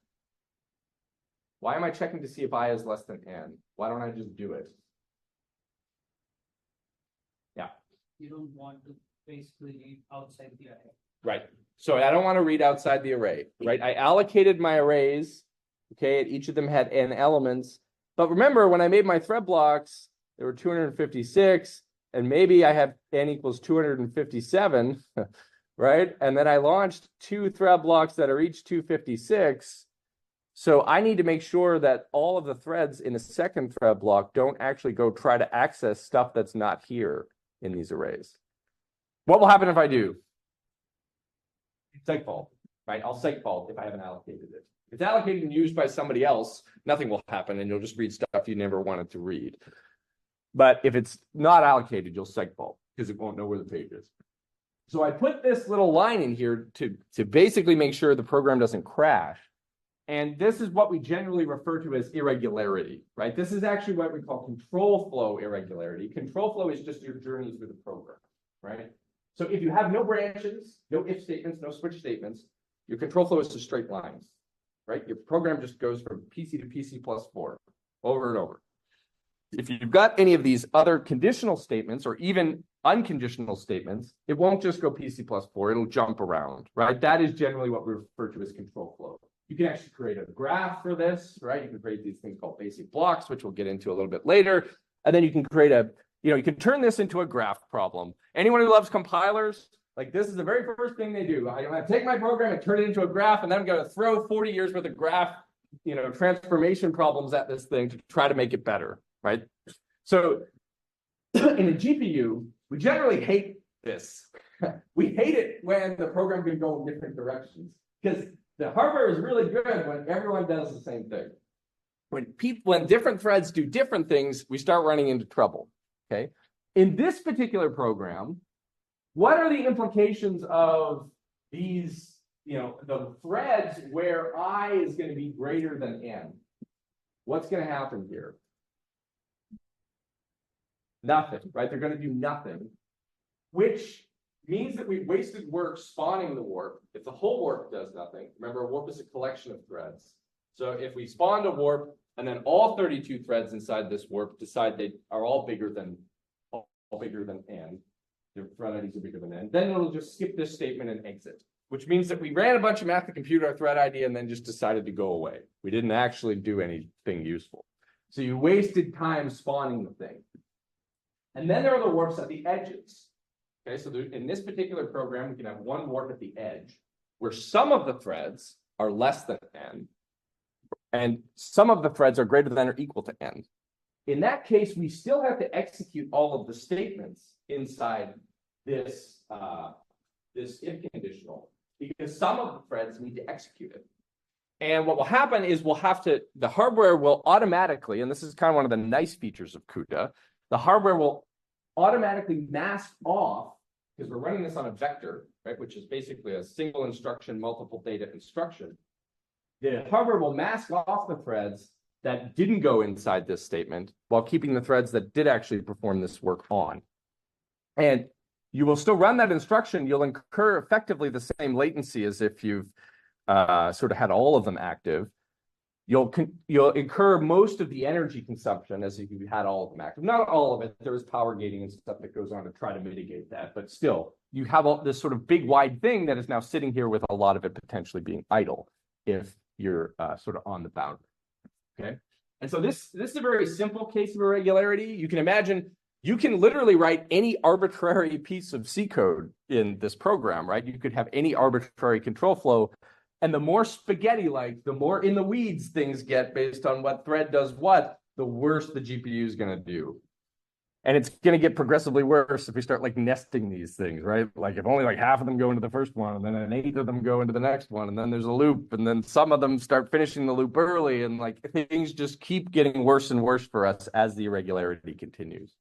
Why am I checking to see if I is less than n? Why don't I just do it? Yeah. You don't want to basically leave outside the array. Right. So I don't want to read outside the array, right? I allocated my arrays, okay, and each of them had n elements. But remember, when I made my thread blocks, there were 256, and maybe I have n equals 257, right? And then I launched 2 thread blocks that are each 256. So I need to make sure that all of the threads in a second thread block don't actually go try to access stuff that's not here in these arrays. What will happen if I do? Segfault, right? I'll segfault if I haven't allocated it. If it's allocated and used by somebody else, nothing will happen and you'll just read stuff you never wanted to read. But if it's not allocated, you'll segfault because it won't know where the page is. So I put this little line in here to basically make sure the program doesn't crash. And this is what we generally refer to as irregularity, right? This is actually what we call control flow irregularity. Control flow is just your journey through the program, right? So if you have no branches, no if statements, no switch statements, your control flow is just straight lines, right? Your program just goes from PC to PC plus 4 over and over. If you've got any of these other conditional statements or even unconditional statements, it won't just go PC plus 4, it'll jump around, right? That is generally what we refer to as control flow. You can actually create a graph for this, right? You can create these things called basic blocks, which we'll get into a little bit later. And then you can create you can turn this into a graph problem. Anyone who loves compilers, like this is the very first thing they do. I take my program and turn it into a graph, and then I'm going to throw 40 years worth of graph, transformation problems at this thing to try to make it better, right? So in a GPU, we generally hate this. We hate it when the program can go in different directions because the hardware is really good when everyone does the same thing. When different threads do different things, we start running into trouble. Okay. In this particular program, what are the implications of these, the threads where I is going to be greater than n? What's going to happen here? Nothing, right? They're going to do nothing, which means that we wasted work spawning the warp. If the whole warp does nothing, remember a warp is a collection of threads. So if we spawned a warp and then all 32 threads inside this warp decide they are all bigger than n, their thread IDs are bigger than n, then it'll just skip this statement and exit. which means that we ran a bunch of math to compute our thread ID and then just decided to go away. We didn't actually do anything useful. So you wasted time spawning the thing. And then there are the warps at the edges. Okay, so in this particular program, we can have one warp at the edge where some of the threads are less than n, and some of the threads are greater than or equal to n. In that case, we still have to execute all of the statements inside this, this if conditional, because some of the threads need to execute it. And what will happen is the hardware will automatically, and this is kind of one of the nice features of CUDA, the hardware will automatically mask off, because we're running this on a vector, right, which is basically a single instruction, multiple data instruction. The hardware will mask off the threads that didn't go inside this statement while keeping the threads that did actually perform this work on. And you will still run that instruction. You'll incur effectively the same latency as if you've sort of had all of them active. You'll incur most of the energy consumption as if you had all of them active. Not all of it. There is power gating and stuff that goes on to try to mitigate that. But still, you have all this sort of big wide thing that is now sitting here with a lot of it potentially being idle if you're sort of on the boundary. Okay. And so this is a very simple case of irregularity. You can imagine you can literally write any arbitrary piece of C code in this program, right? You could have any arbitrary control flow. And the more spaghetti-like, the more in the weeds things get based on what thread does what, the worse the GPU is going to do. And it's going to get progressively worse if we start like nesting these things, right? Like if only like half of them go into the first one, and then an eighth of them go into the next one, and then there's a loop, and then some of them start finishing the loop early, and like things just keep getting worse and worse for us as the irregularity continues.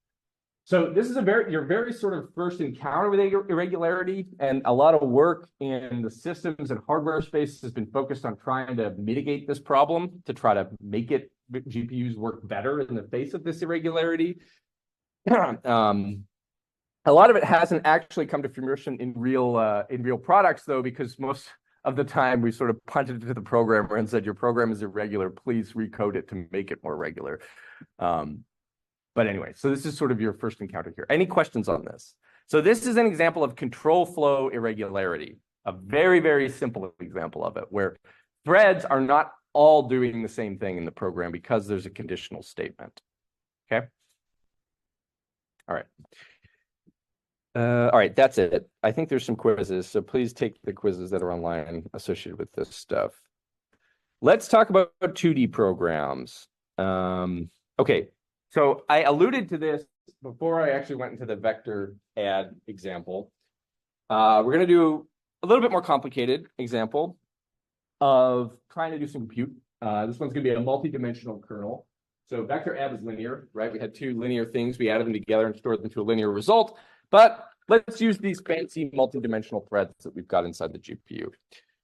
So this is your very sort of first encounter with irregularity, and a lot of work in the systems and hardware space has been focused on trying to mitigate this problem, to try to make GPUs work better in the face of this irregularity. A lot of it hasn't actually come to fruition in real products, though, because most of the time we sort of punted it to the programmer and said, your program is irregular, please recode it to make it more regular. But anyway, so this is sort of your first encounter here. Any questions on this? So this is an example of control flow irregularity, a very, very simple example of it, where threads are not all doing the same thing in the program because there's a conditional statement. Okay. All right. All right, that's it. I think there's some quizzes, so please take the quizzes that are online associated with this stuff. Let's talk about 2D programs. Okay, so I alluded to this before I actually went into the vector add example. We're going to do a little bit more complicated example of trying to do some compute. This one's going to be a multi-dimensional kernel. So vector add is linear, right? We had two linear things. We added them together and stored them to a linear result. But let's use these fancy multi-dimensional threads that we've got inside the GPU.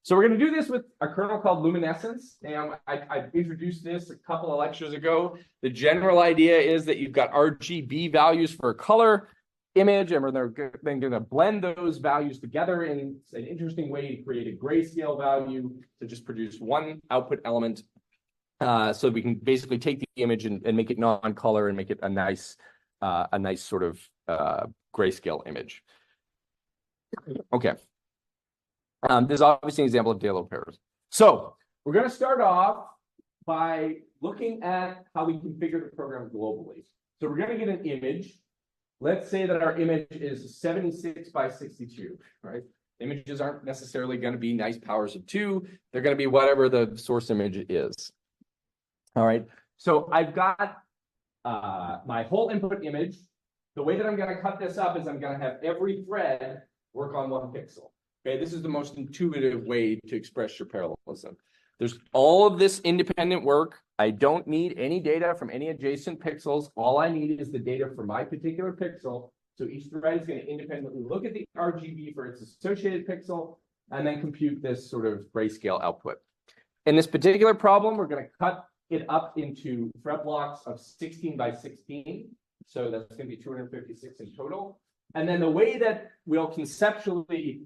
So we're going to do this with a kernel called Luminescence. And I introduced this a couple of lectures ago. The general idea is that you've got RGB values for a color image, and they're then going to blend those values together in an interesting way to create a grayscale value to just produce one output element. So we can basically take the image and make it non-color and make it a nice sort of grayscale image. Okay. This is obviously an example of de L'Hopital. So we're going to start off by looking at how we configure the program globally. So we're going to get an image. Let's say that our image is 76 by 62, right? Images aren't necessarily going to be nice powers of 2. They're going to be whatever the source image is. All right. So I've got my whole input image. The way that I'm going to cut this up is I'm going to have every thread work on 1 pixel. Okay, this is the most intuitive way to express your parallelism. There's all of this independent work. I don't need any data from any adjacent pixels. All I need is the data for my particular pixel. So each thread is going to independently look at the RGB for its associated pixel and then compute this sort of grayscale output. In this particular problem, we're going to cut it up into thread blocks of 16 by 16. So that's going to be 256 in total. And then the way that we'll conceptually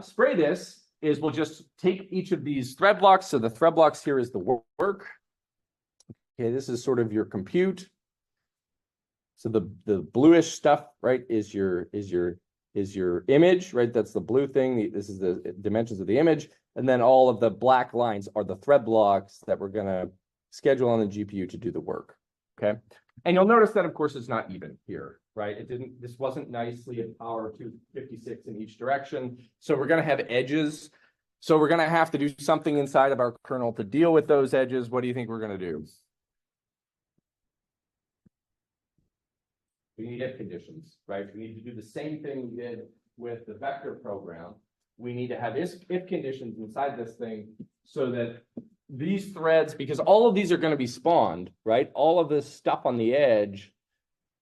spray this is we'll just take each of these thread blocks. So the thread blocks here is the work. Okay, this is sort of your compute. So the bluish stuff, right, is your is your image, right? That's the blue thing. This is the dimensions of the image. And then all of the black lines are the thread blocks that we're going to schedule on the GPU to do the work. Okay. And you'll notice that, of course, it's not even here, right? This wasn't nicely at power 256 in each direction. So we're going to have edges. So we're going to have to do something inside of our kernel to deal with those edges. What do you think we're going to do? We need if conditions, right? We need to do the same thing we did with the vector program. We need to have if conditions inside this thing so that these threads, because all of these are going to be spawned, right? All of this stuff on the edge,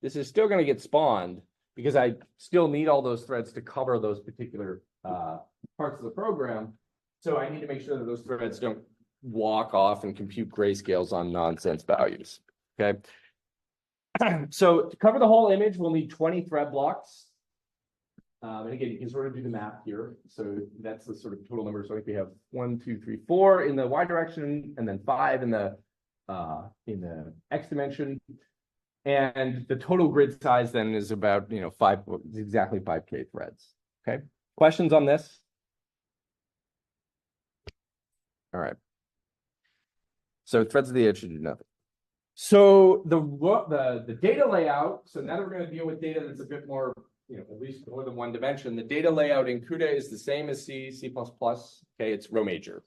this is still going to get spawned because I still need all those threads to cover those particular parts of the program. So I need to make sure that those threads don't walk off and compute grayscales on nonsense values, okay? So to cover the whole image, we'll need 20 thread blocks. And again, you can sort of do the math here. So that's the sort of total number. So I think we have 1, 2, 3, 4 in the Y direction, and then 5 in the X dimension. And the total grid size then is about, exactly 5K threads. Okay. Questions on this? All right. So threads of the edge should do nothing. So the data layout. So now that we're going to deal with data that's a bit more, at least more than one dimension. The data layout in CUDA is the same as C, C++. Okay, it's row major.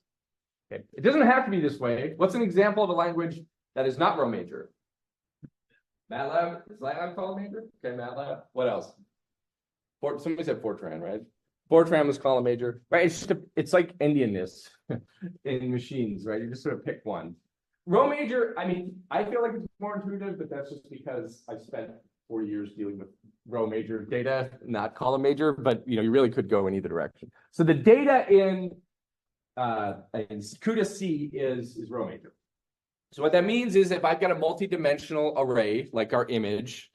Okay, it doesn't have to be this way. What's an example of a language that is not row major? MATLAB. Is MATLAB column major? Okay, MATLAB. What else? Somebody said Fortran, right? Fortran was column major, right? It's like Indianness in machines, right? You just sort of pick one. Row major, I mean, I feel like it's more intuitive, but that's just because I've spent 4 years dealing with row major data, not column major, but you really could go in either direction. So the data in CUDA C is row major. So what that means is if I've got a multi-dimensional array, like our image,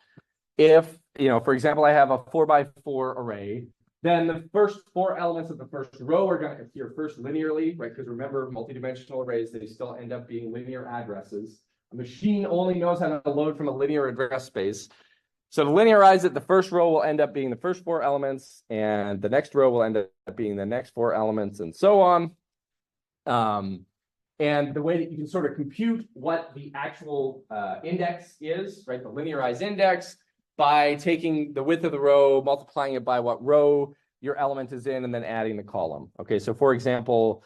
if, for example, I have a 4x4 array, then the first 4 elements of the first row are going to appear first linearly, right? Because remember, multi-dimensional arrays, they still end up being linear addresses. A machine only knows how to load from a linear address space. So to linearize it, the first row will end up being the first 4 elements, and the next row will end up being the next 4 elements, and so on. And the way that you can sort of compute what the actual index is, right? The linearized index, by taking the width of the row, multiplying it by what row your element is in, and then adding the column. Okay, so for example,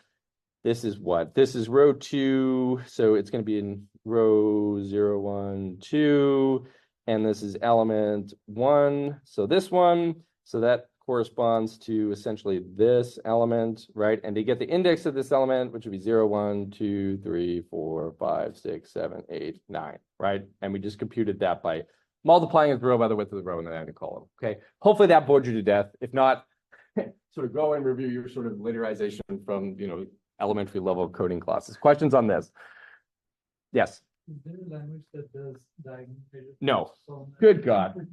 this is what? This is row 2, so it's going to be in row 0, 1, 2, and this is element 1, so this one, so that corresponds to essentially this element, right? And to get the index of this element, which would be 0, 1, 2, 3, 4, 5, 6, 7, 8, 9, right? And we just computed that by multiplying the row by the width of the row and then adding a column. Okay. Hopefully that bored you to death. If not, sort of go and review your sort of linearization from elementary level coding classes. Questions on this? Yes. Is there a language that does diagonal? No. Good God.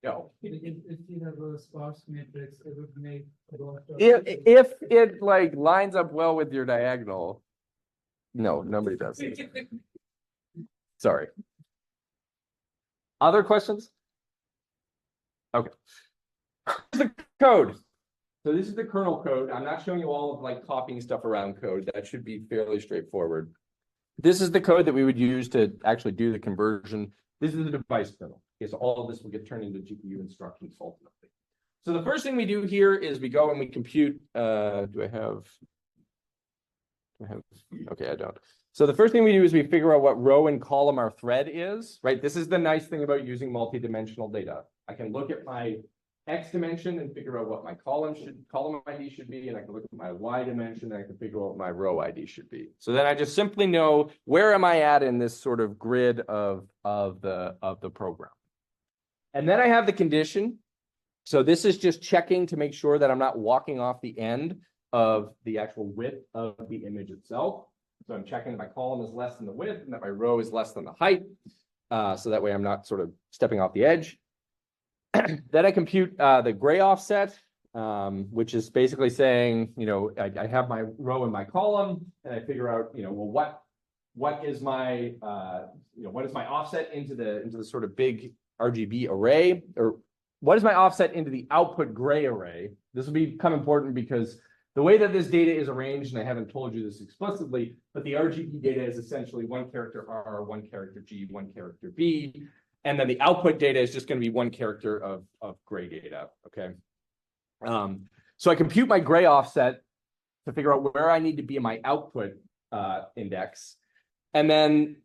No. If you have a sparse matrix, it would make a lot of If it like lines up well with your diagonal, no, nobody does. Sorry. Other questions? Okay. Here's the code. So this is the kernel code. I'm not showing you all of like copying stuff around code. That should be fairly straightforward. This is the code that we would use to actually do the conversion. This is the device kernel. Okay, so all of this will get turned into GPU instructions ultimately. So the first thing we do here is we go and we compute. Do I have? Okay, I don't. So the first thing we do is we figure out what row and column our thread is, right? This is the nice thing about using multi-dimensional data. I can look at my X dimension and figure out what my column ID should be, and I can look at my Y dimension and I can figure out what my row ID should be. So then I just simply know where am I at in this sort of grid of the program. And then I have the condition. So this is just checking to make sure that I'm not walking off the end of the actual width of the image itself. So I'm checking that my column is less than the width and that my row is less than the height. So that way I'm not sort of stepping off the edge. Then I compute the gray offset, which is basically saying, I have my row and my column, and I figure out, well, what is my, what is my offset into the sort of big RGB array, or what is my offset into the output gray array? This will become important because the way that this data is arranged, and I haven't told you this explicitly, but the RGB data is essentially one character R, one character G, one character B, and then the output data is just going to be one character of gray data, okay? So I compute my gray offset to figure out where I need to be in my output index. And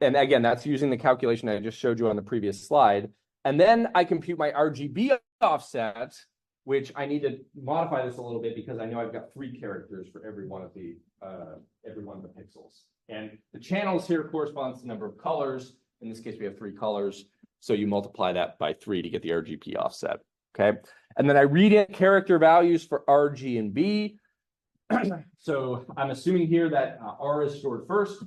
again, that's using the calculation I just showed you on the previous slide. And then I compute my RGB offset, which I need to modify this a little bit because I know I've got 3 characters for every one of the pixels. And the channels here corresponds to the number of colors. In this case, we have 3 colors. So you multiply that by 3 to get the RGB offset. Okay. And then I read in character values for R, G, and B. So I'm assuming here that R is stored first.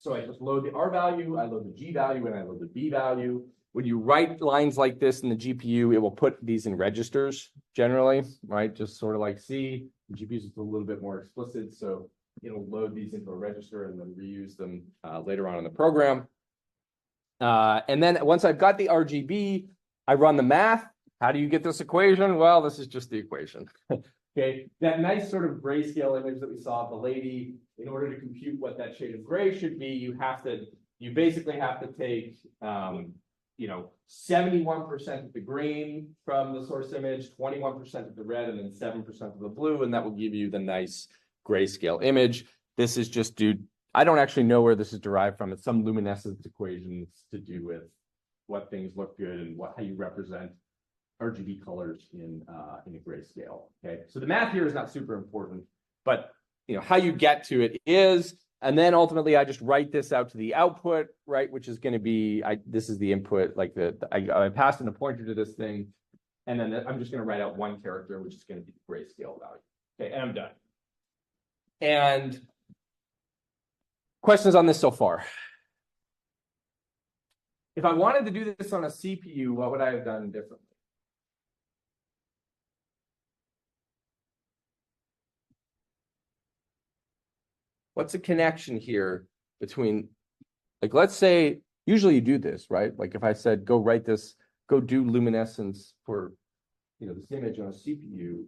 So I just load the R value, I load the G value, and I load the B value. When you write lines like this in the GPU, it will put these in registers generally, right? Just sort of like C. The GPU is a little bit more explicit, so it'll load these into a register and then reuse them later on in the program. And then once I've got the RGB, I run the math. How do you get this equation? Well, this is just the equation. Okay, that nice sort of grayscale image that we saw of the lady, in order to compute what that shade of gray should be, you basically have to take, 71% of the green from the source image, 21% of the red, and then 7% of the blue, and that will give you the nice grayscale image. This is just I don't actually know where this is derived from. It's some luminescence equations to do with what things look good and how you represent RGB colors in a grayscale. Okay, so the math here is not super important, but how you get to it is, and then ultimately I just write this out to the output, right? Which is going to be this is the input, like I passed in a pointer to this thing, and then I'm just going to write out one character, which is going to be the grayscale value. Okay, and I'm done. And questions on this so far? If I wanted to do this on a CPU, what would I have done differently? What's the connection here between, like, let's say, usually you do this, right? Like if I said, go write this, go do luminescence for, this image on a CPU,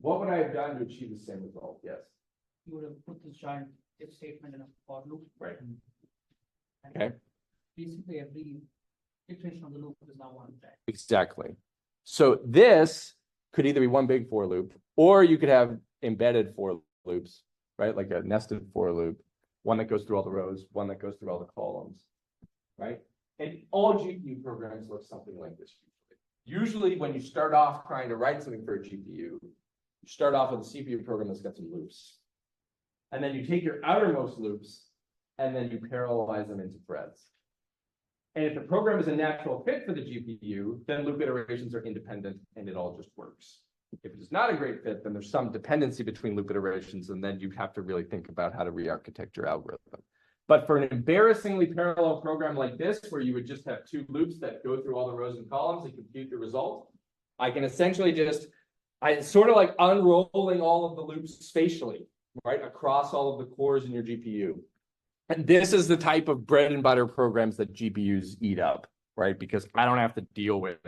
what would I have done to achieve the same result? Yes. You would have put this giant if statement in a for loop. Right. And Okay. basically every iteration of the loop is now one track. Exactly. So this could either be one big for loop, or you could have embedded for loops, right? Like a nested for loop, one that goes through all the rows, one that goes through all the columns, right? And all GPU programs look something like this. Usually when you start off trying to write something for a GPU, you start off with a CPU program that's got some loops. And then you take your outermost loops and then you parallelize them into threads. And if the program is a natural fit for the GPU, then loop iterations are independent and it all just works. If it is not a great fit, then there's some dependency between loop iterations, and then you have to really think about how to re-architect your algorithm. But for an embarrassingly parallel program like this, where you would just have 2 loops that go through all the rows and columns and compute the result, I can essentially it's sort of like unrolling all of the loops spatially, right, across all of the cores in your GPU. And this is the type of bread and butter programs that GPUs eat up, right? Because I don't have to deal with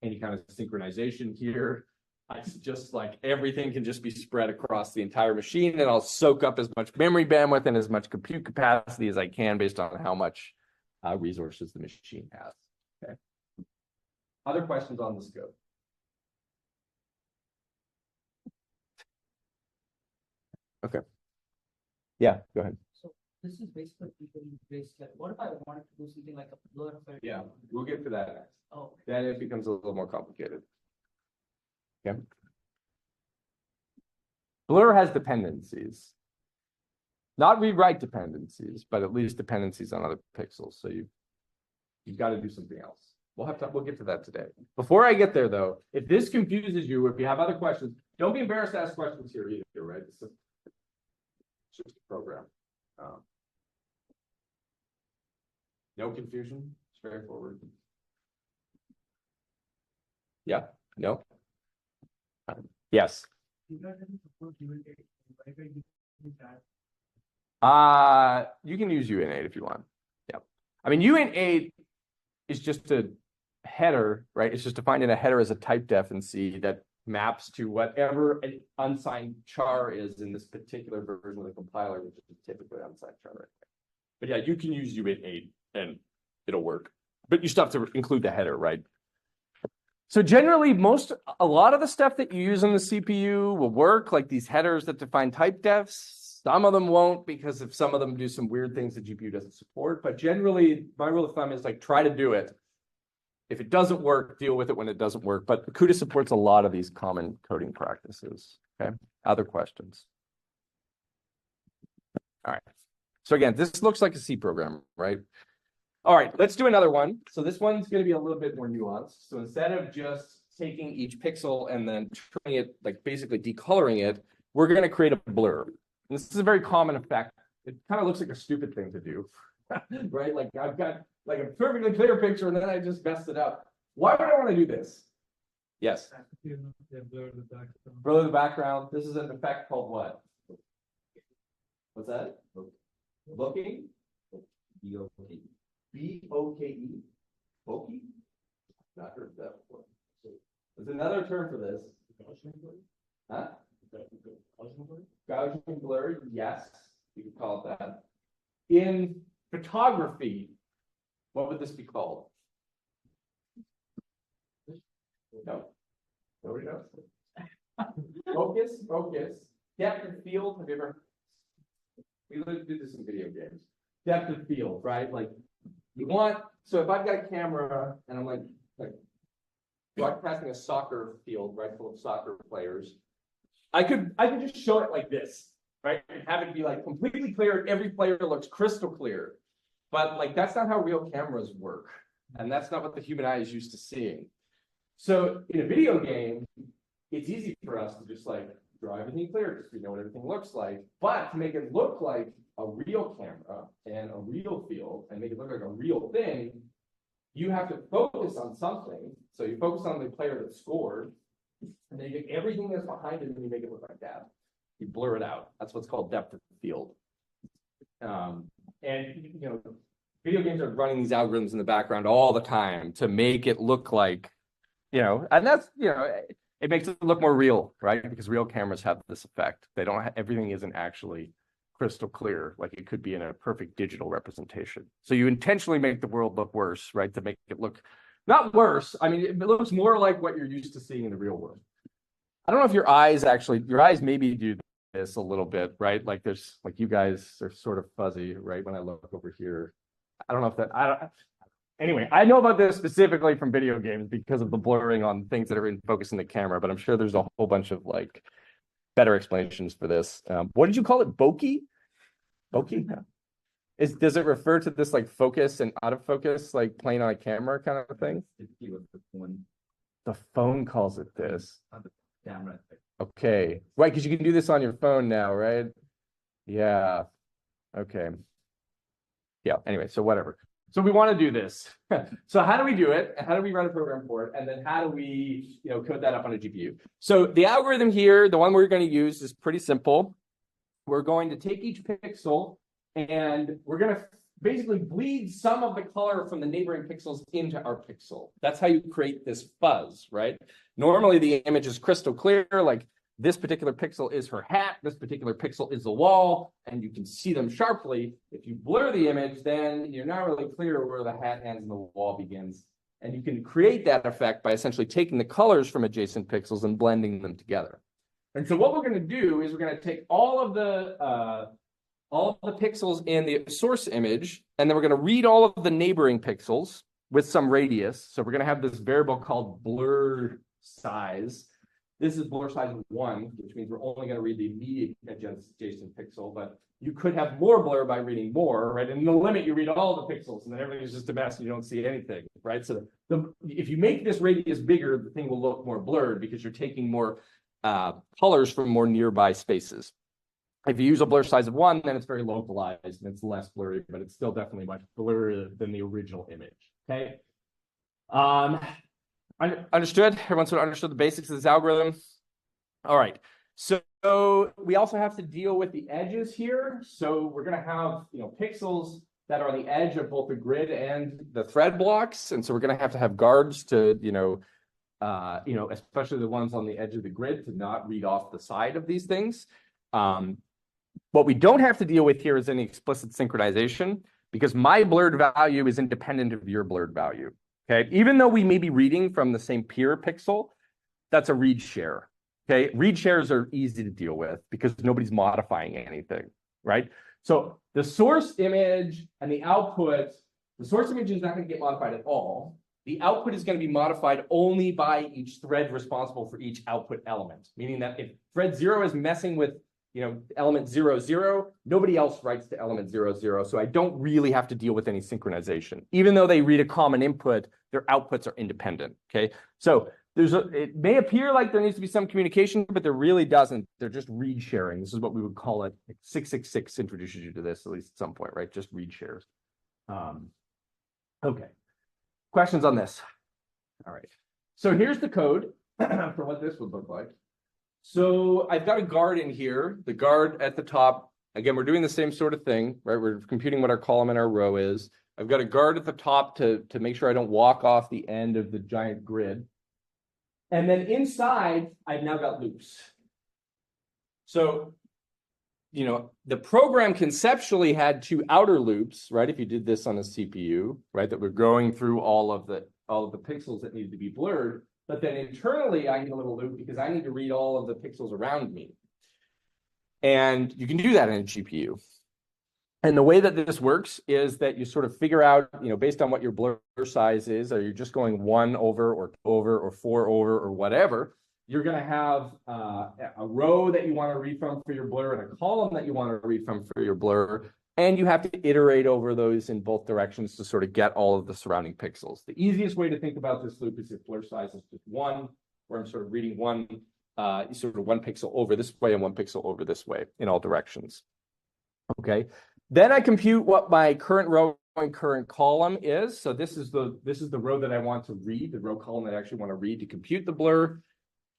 any kind of synchronization here. It's just like everything can just be spread across the entire machine, and I'll soak up as much memory bandwidth and as much compute capacity as I can based on how much resources the machine has. Okay. Other questions on the scope? Okay. Yeah, go ahead. So this is basically grayscale. What if I wanted to do something like a blur? Yeah, we'll get to that next. Oh, Then it becomes a little more complicated. Okay. Blur has dependencies. Not read-write dependencies, but at least dependencies on other pixels. So you've got to do something else. We'll get to that today. Before I get there, though, if this confuses you, or if you have other questions, don't be embarrassed to ask questions here either, right? It's just a program. No confusion. It's straightforward. Yeah. No. Yes. You can use UINT if you want. Yeah. I mean, UINT is just header, right? It's just defining a header as a type def in C that maps to whatever an unsigned char is in this particular version of the compiler, which is typically unsigned char right there. But yeah, you can use UInt8 and it'll work, but you still have to include the header, right? So generally, a lot of the stuff that you use on the CPU will work, like these headers that define type defs. Some of them won't, because if some of them do some weird things the GPU doesn't support. But generally, my rule of thumb is like try to do it. If it doesn't work, deal with it when it doesn't work. But CUDA supports a lot of these common coding practices. Okay. Other questions? All right. So again, this looks like a C program, right? All right, let's do another one. So this one's going to be a little bit more nuanced. So instead of just taking each pixel and then turning it, like basically decoloring it, we're going to create a blur. And this is a very common effect. It kind of looks like a stupid thing to do, right? Like I've got like a perfectly clear picture and then I just messed it up. Why would I want to do this? Yes. Blur the background. This is an effect called what? What's that? Bokeh? B-O-K-E. B-O-K-E? Bokeh? Not heard that before. There's another term for this. Huh? Gaussian blur, yes, you could call it that. In photography, what would this be called? No. Nobody knows. Focus. Depth of field. Have you ever? We do this in video games. Depth of field, right? Like you want. So if I've got a camera and I'm like broadcasting a soccer field, right, full of soccer players, I could just show it like this, right? And have it be like completely clear. Every player looks crystal clear. But like that's not how real cameras work. And that's not what the human eye is used to seeing. So in a video game, it's easy for us to just like draw everything clear because we know what everything looks like. But to make it look like a real camera and a real field and make it look like a real thing, you have to focus on something. So you focus on the player that scored, and then you take everything that's behind it and you make it look like that. You blur it out. That's what's called depth of field. And you know, video games are running these algorithms in the background all the time to make it look like, you know, and that's, you know, it makes it look more real, right? Because real cameras have this effect. They don't, everything isn't actually crystal clear, like it could be in a perfect digital representation. So you intentionally make the world look worse, right? To make it look, not worse. I mean, it looks more like what you're used to seeing in the real world. I don't know if your eyes maybe do this a little bit, right? Like there's, like you guys are sort of fuzzy, right? When I look over here, I don't know if that, anyway, I know about this specifically from video games because of the blurring on things that are in focus in the camera, but I'm sure there's a whole bunch of like better explanations for this. What did you call it? Bokeh? Bokeh? Does it refer to this like focus and out of focus, like playing on a camera kind of thing? The phone calls it this. Camera. Okay. Right, because you can do this on your phone now, right? Yeah. Okay. Yeah, anyway, so whatever. So we want to do this. So how do we do it? How do we run a program for it? And then how do we, you know, code that up on a GPU? So the algorithm here, the one we're going to use is pretty simple. We're going to take each pixel and we're going to basically bleed some of the color from the neighboring pixels into our pixel. That's how you create this fuzz, right? Normally the image is crystal clear, like this particular pixel is her hat, this particular pixel is the wall, and you can see them sharply. If you blur the image, then you're not really clear where the hat ends and the wall begins. And you can create that effect by essentially taking the colors from adjacent pixels and blending them together. And so what we're going to do is we're going to take all of the pixels in the source image, and then we're going to read all of the neighboring pixels with some radius. So we're going to have this variable called blur size. This is blur size 1, which means we're only going to read the immediate adjacent pixel, but you could have more blur by reading more, right? And in the limit, you read all the pixels, and then everything's just a mess, and you don't see anything, right? So if you make this radius bigger, the thing will look more blurred because you're taking more colors from more nearby spaces. If you use a blur size of 1, then it's very localized, and it's less blurry, but it's still definitely much blurrier than the original image, okay? Understood? Everyone sort of understood the basics of this algorithm? All right. So we also have to deal with the edges here. So we're going to have, you know, pixels that are on the edge of both the grid and the thread blocks. And so we're going to have guards to, especially the ones on the edge of the grid to not read off the side of these things. What we don't have to deal with here is any explicit synchronization because my blurred value is independent of your blurred value. Okay, even though we may be reading from the same peer pixel, that's a read share. Okay, read shares are easy to deal with because nobody's modifying anything, right? So the source image and the output, the source image is not going to get modified at all. The output is going to be modified only by each thread responsible for each output element, meaning that if thread 0 is messing with element 0, 0, nobody else writes to element 0, 0. So I don't really have to deal with any synchronization. Even though they read a common input, their outputs are independent. Okay, so it may appear like there needs to be some communication, but there really doesn't. They're just read sharing. This is what we would call it. 666 introduces you to this at least at some point, right? Just read shares. Okay. Questions on this? All right. So here's the code for what this would look like. So I've got a guard in here. The guard at the top. Again, we're doing the same sort of thing, right? We're computing what our column and our row is. I've got a guard at the top to make sure I don't walk off the end of the giant grid. And then inside, I've now got loops. So, the program conceptually had 2 outer loops, right? If you did this on a CPU, right, that were going through all of the pixels that needed to be blurred. But then internally, I need a little loop because I need to read all of the pixels around me. And you can do that in a GPU. And the way that this works is that you sort of figure out, based on what your blur size is, are you just going 1 over or 2 over or 4 over or whatever, you're going to have a row that you want to read from for your blur and a column that you want to read from for your blur. And you have to iterate over those in both directions to sort of get all of the surrounding pixels. The easiest way to think about this loop is if blur size is just 1, where I'm sort of reading one pixel over this way and 1 pixel over this way in all directions. Okay. Then I compute what my current row and current column is. So this is the row that I want to read, the row column that I actually want to read to compute the blur.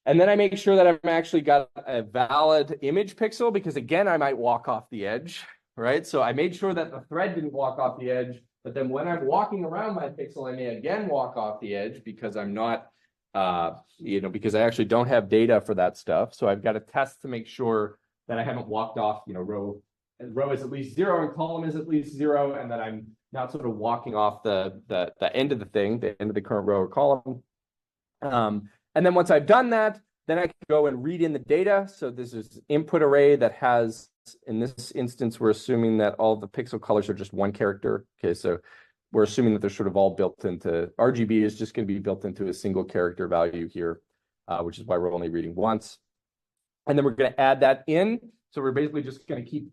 And then I make sure that I've actually got a valid image pixel because again, I might walk off the edge, right? So I made sure that the thread didn't walk off the edge, but then when I'm walking around my pixel, I may again walk off the edge because I'm not, because I actually don't have data for that stuff. So I've got to test to make sure that I haven't walked off, row is at least 0 and column is at least 0, and that I'm not sort of walking off the end of the thing, the end of the current row or column. And then once I've done that, then I can go and read in the data. So this is input array that has, in this instance, we're assuming that all the pixel colors are just 1 character. Okay, so we're assuming that they're sort of all built into, RGB is just going to be built into a single character value here, which is why we're only reading once. And then we're going to add that in. So we're basically just going to keep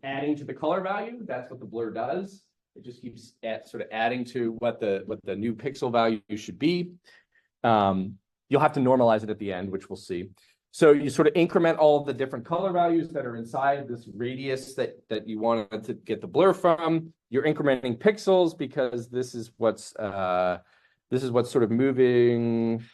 adding to the color value. That's what the blur does. It just keeps sort of adding to what the new pixel value should be. You'll have to normalize it at the end, which we'll see. So you sort of increment all of the different color values that are inside this radius that you wanted to get the blur from. You're incrementing pixels because this is what's sort of moving.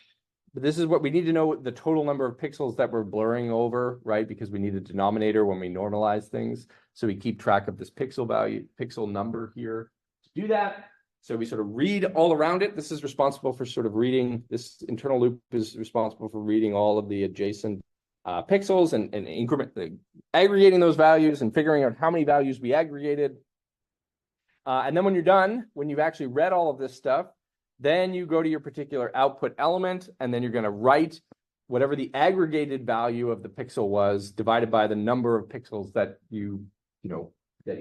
This is what we need to know, the total number of pixels that we're blurring over, right? Because we need a denominator when we normalize things. So we keep track of this pixel value, pixel number here to do that. So we sort of read all around it. This is responsible for sort of reading, this internal loop is responsible for reading all of the adjacent pixels and aggregating those values and figuring out how many values we aggregated. And then when you're done, when you've actually read all of this stuff, then you go to your particular output element, and then you're going to write whatever the aggregated value of the pixel was divided by the number of pixels that you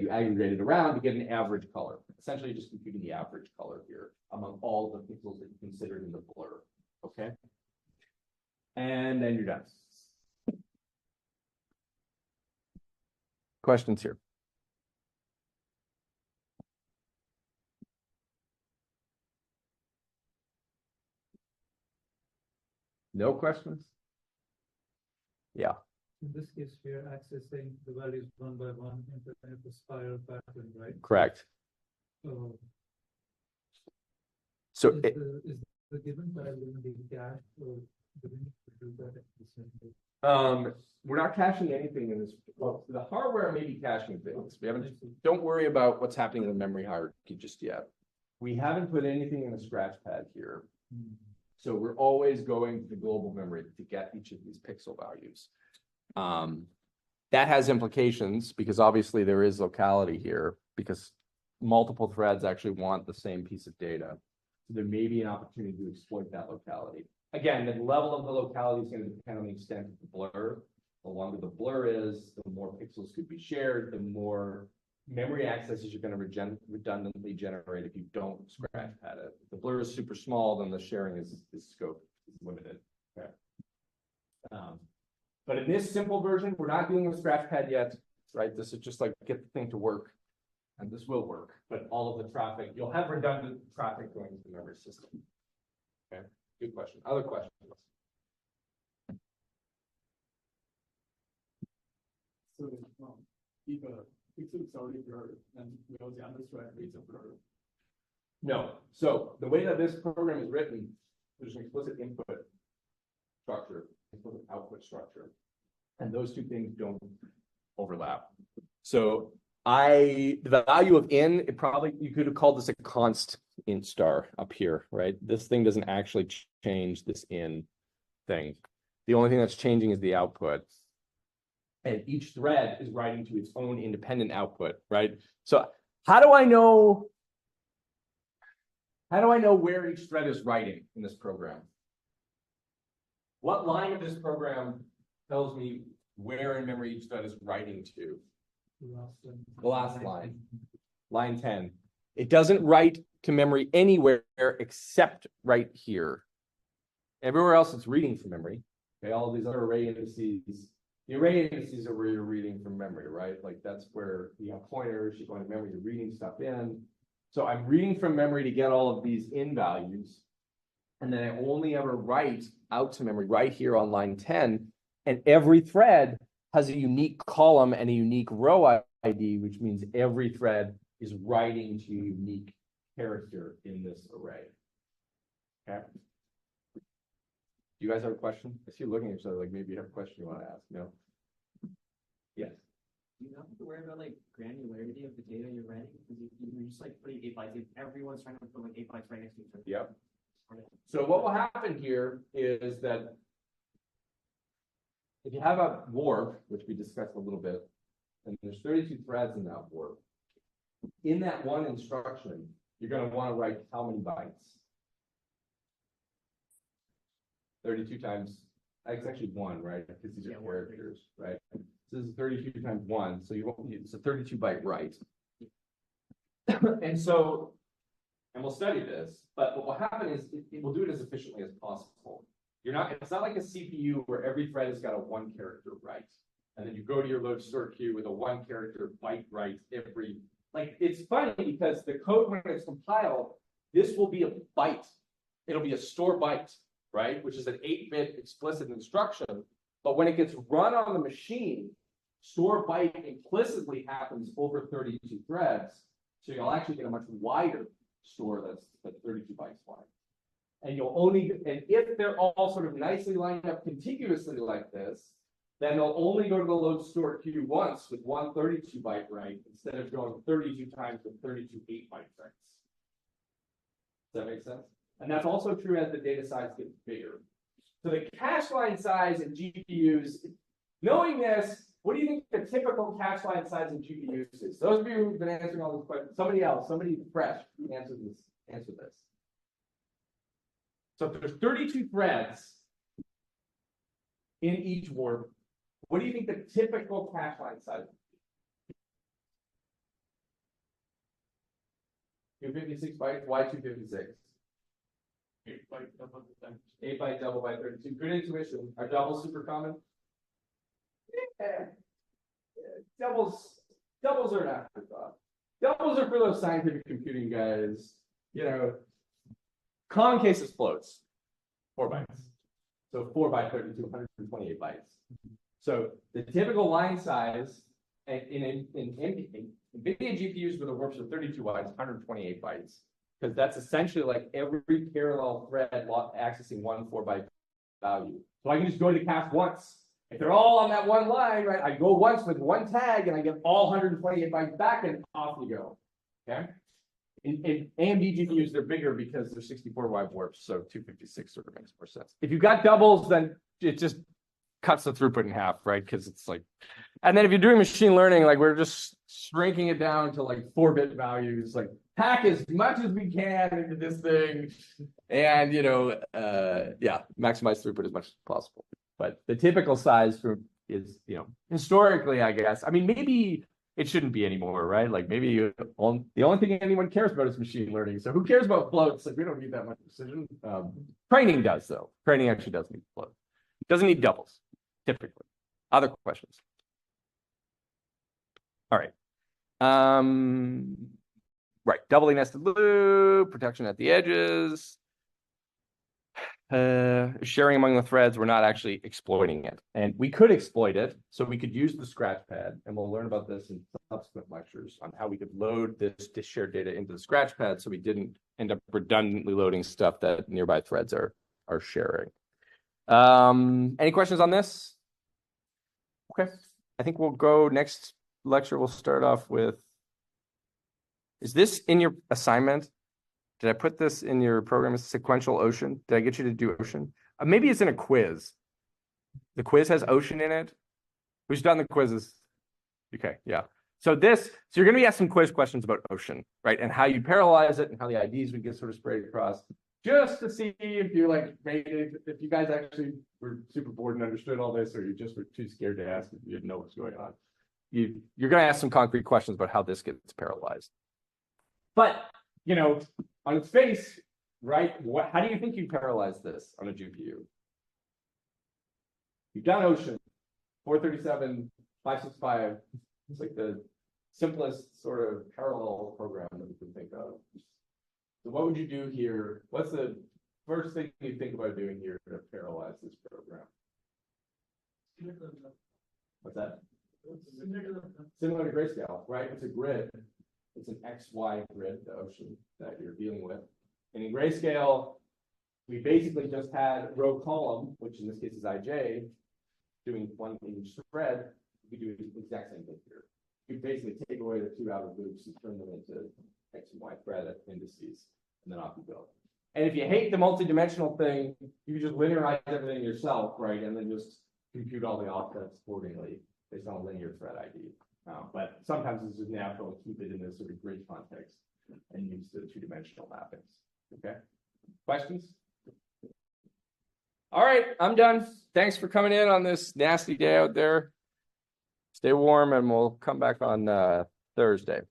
aggregated around to get an average color. Essentially, just computing the average color here among all the pixels that you considered in the blur. Okay, and then you're done. Questions here? No questions? Yeah. In this case, we are accessing the values 1 by 1 in the spiral pattern, right? Correct. So is the given value going to be cached, or do we need to do that at the same time? We're not caching anything in this, well, the hardware may be caching things. We haven't, don't worry about what's happening in the memory hierarchy just yet. We haven't put anything in the scratch pad here. So we're always going to the global memory to get each of these pixel values. That has implications because obviously there is locality here because multiple threads actually want the same piece of data. So there may be an opportunity to exploit that locality. Again, the level of the locality is going to depend on the extent of the blur. The longer the blur is, the more pixels could be shared, the more memory accesses you're going to redundantly generate if you don't scratch pad it. If the blur is super small, then the sharing is scope is limited. Okay. But in this simple version, we're not dealing with scratch pad yet, right? This is just like get the thing to work, and this will work. But all of the traffic, you'll have redundant traffic going to the memory system. Okay, good question. Other questions? So, if a pixel is already blurred, then we also understand it's a blur. No. So the way that this program is written, there's an explicit input structure, explicit output structure, and those two things don't overlap. So the value of in, it probably, you could have called this a const int star up here, right? This thing doesn't actually change this in thing. The only thing that's changing is the output. And each thread is writing to its own independent output, right? So how do I know where each thread is writing in this program? What line of this program tells me where in memory each thread is writing to? The last line, line 10. It doesn't write to memory anywhere except right here. Everywhere else it's reading from memory. Okay, all of these other array indices. The array indices are where you're reading from memory, right? Like that's where you have pointers, you're going to memory, you're reading stuff in. So I'm reading from memory to get all of these in values. And then I only ever write out to memory right here on line 10. And every thread has a unique column and a unique row ID, which means every thread is writing to a unique character in this array. Okay. Do you guys have a question? I see you looking at each other like maybe you have a question you want to ask. No? Yes. Do you not have to worry about like granularity of the data you're writing? Because you're just like putting 8 bytes. Everyone's trying to put like 8 bytes right next to each other. Yep. So what will happen here is that if you have a warp, which we discussed a little bit, and there's 32 threads in that warp, in that one instruction, you're going to want to write how many bytes? 32 times, it's actually 1, right? Because these are characters, right? So this is 32 times 1, so you won't need, it's a 32 byte write. And so, and we'll study this, but what will happen is it will do it as efficiently as possible. It's not like a CPU where every thread has got a 1 character write. And then you go to your load store queue with a 1 character byte write every, like, it's funny because the code when it's compiled, this will be a byte. It'll be a store byte, right? Which is an 8-bit explicit instruction. But when it gets run on the machine, store byte implicitly happens over 32 threads. So you'll actually get a much wider store that's 32 bytes wide. And you'll only, and if they're all sort of nicely lined up contiguously like this, then they'll only go to the load store queue once with 1 32 byte write instead of going 32 times with 32 8 byte writes. Does that make sense? And that's also true as the data size gets bigger. So the cache line size in GPUs, knowing this, what do you think the typical cache line size in GPUs is? Those of you who've been answering all these questions, somebody else, somebody fresh, answer this. So if there's 32 threads in each warp, what do you think the typical cache line size would be? 256 bytes. Why 256? 8 byte double time. 8 byte double by 32. Good intuition. Are doubles super common? Yeah. Doubles are an afterthought. Doubles are for those scientific computing guys. You know, common cases floats. 4 bytes. So 4 by 32, 128 bytes. So the typical line size in NVIDIA GPUs with the warps of 32 bytes, 128 bytes. Because that's essentially like every parallel thread accessing 1 4 byte value. So I can just go to cache once If they're all on that one line, right, I go once with one tag and I get all 128 bytes back and off you go. Okay? In AMD GPUs, they're bigger because they're 64 wide warps, so 256 sort of makes more sense. If you've got doubles, then it just cuts the throughput in half, right? Because it's like, and then if you're doing machine learning, like we're just shrinking it down to like 4-bit values, like pack as much as we can into this thing, and yeah, maximize throughput as much as possible. But the typical size for is, historically, I guess. I mean, maybe it shouldn't be anymore, right? Like maybe the only thing anyone cares about is machine learning. So who cares about floats? Like we don't need that much precision. Training does, though. Training actually does need float. Doesn't need doubles, typically. Other questions? All right. Right. Doubly nested loop, protection at the edges. Sharing among the threads, we're not actually exploiting it. And we could exploit it, so we could use the Scratchpad, and we'll learn about this in subsequent lectures on how we could load this shared data into the Scratchpad so we didn't end up redundantly loading stuff that nearby threads are sharing. Any questions on this? Okay. I think we'll go next lecture. We'll start off with, is this in your assignment? Did I put this in your program as sequential ocean? Did I get you to do ocean? Maybe it's in a quiz. The quiz has ocean in it. Who's done the quizzes? Okay, yeah. So you're going to be asked some quiz questions about ocean, right? And how you parallelize it and how the IDs would get sort of sprayed across, just to see if you if you guys actually were super bored and understood all this, or you just were too scared to ask if you didn't know what's going on. You're going to ask some concrete questions about how this gets parallelized. But, on its face, right? How do you think you parallelize this on a GPU? You've done Ocean, 437, 565. It's like the simplest sort of parallel program that we can think of. So what would you do here? What's the first thing you think about doing here to parallelize this program? What's that? Similar to Grayscale, right? It's a grid. It's an XY grid, the ocean that you're dealing with. And in Grayscale, we basically just had row column, which in this case is IJ, doing one in each thread. We do the exact same thing here. We basically take away the two outer loops and turn them into X and Y thread indices, and then off you go. And if you hate the multi-dimensional thing, you just linearize everything yourself, right? And then just compute all the offsets accordingly based on a linear thread ID. But sometimes it's just natural to keep it in this sort of grid context and use the two-dimensional mappings. Okay? Questions? All right, I'm done. Thanks for coming in on this nasty day out there. Stay warm, and we'll come back on Thursday.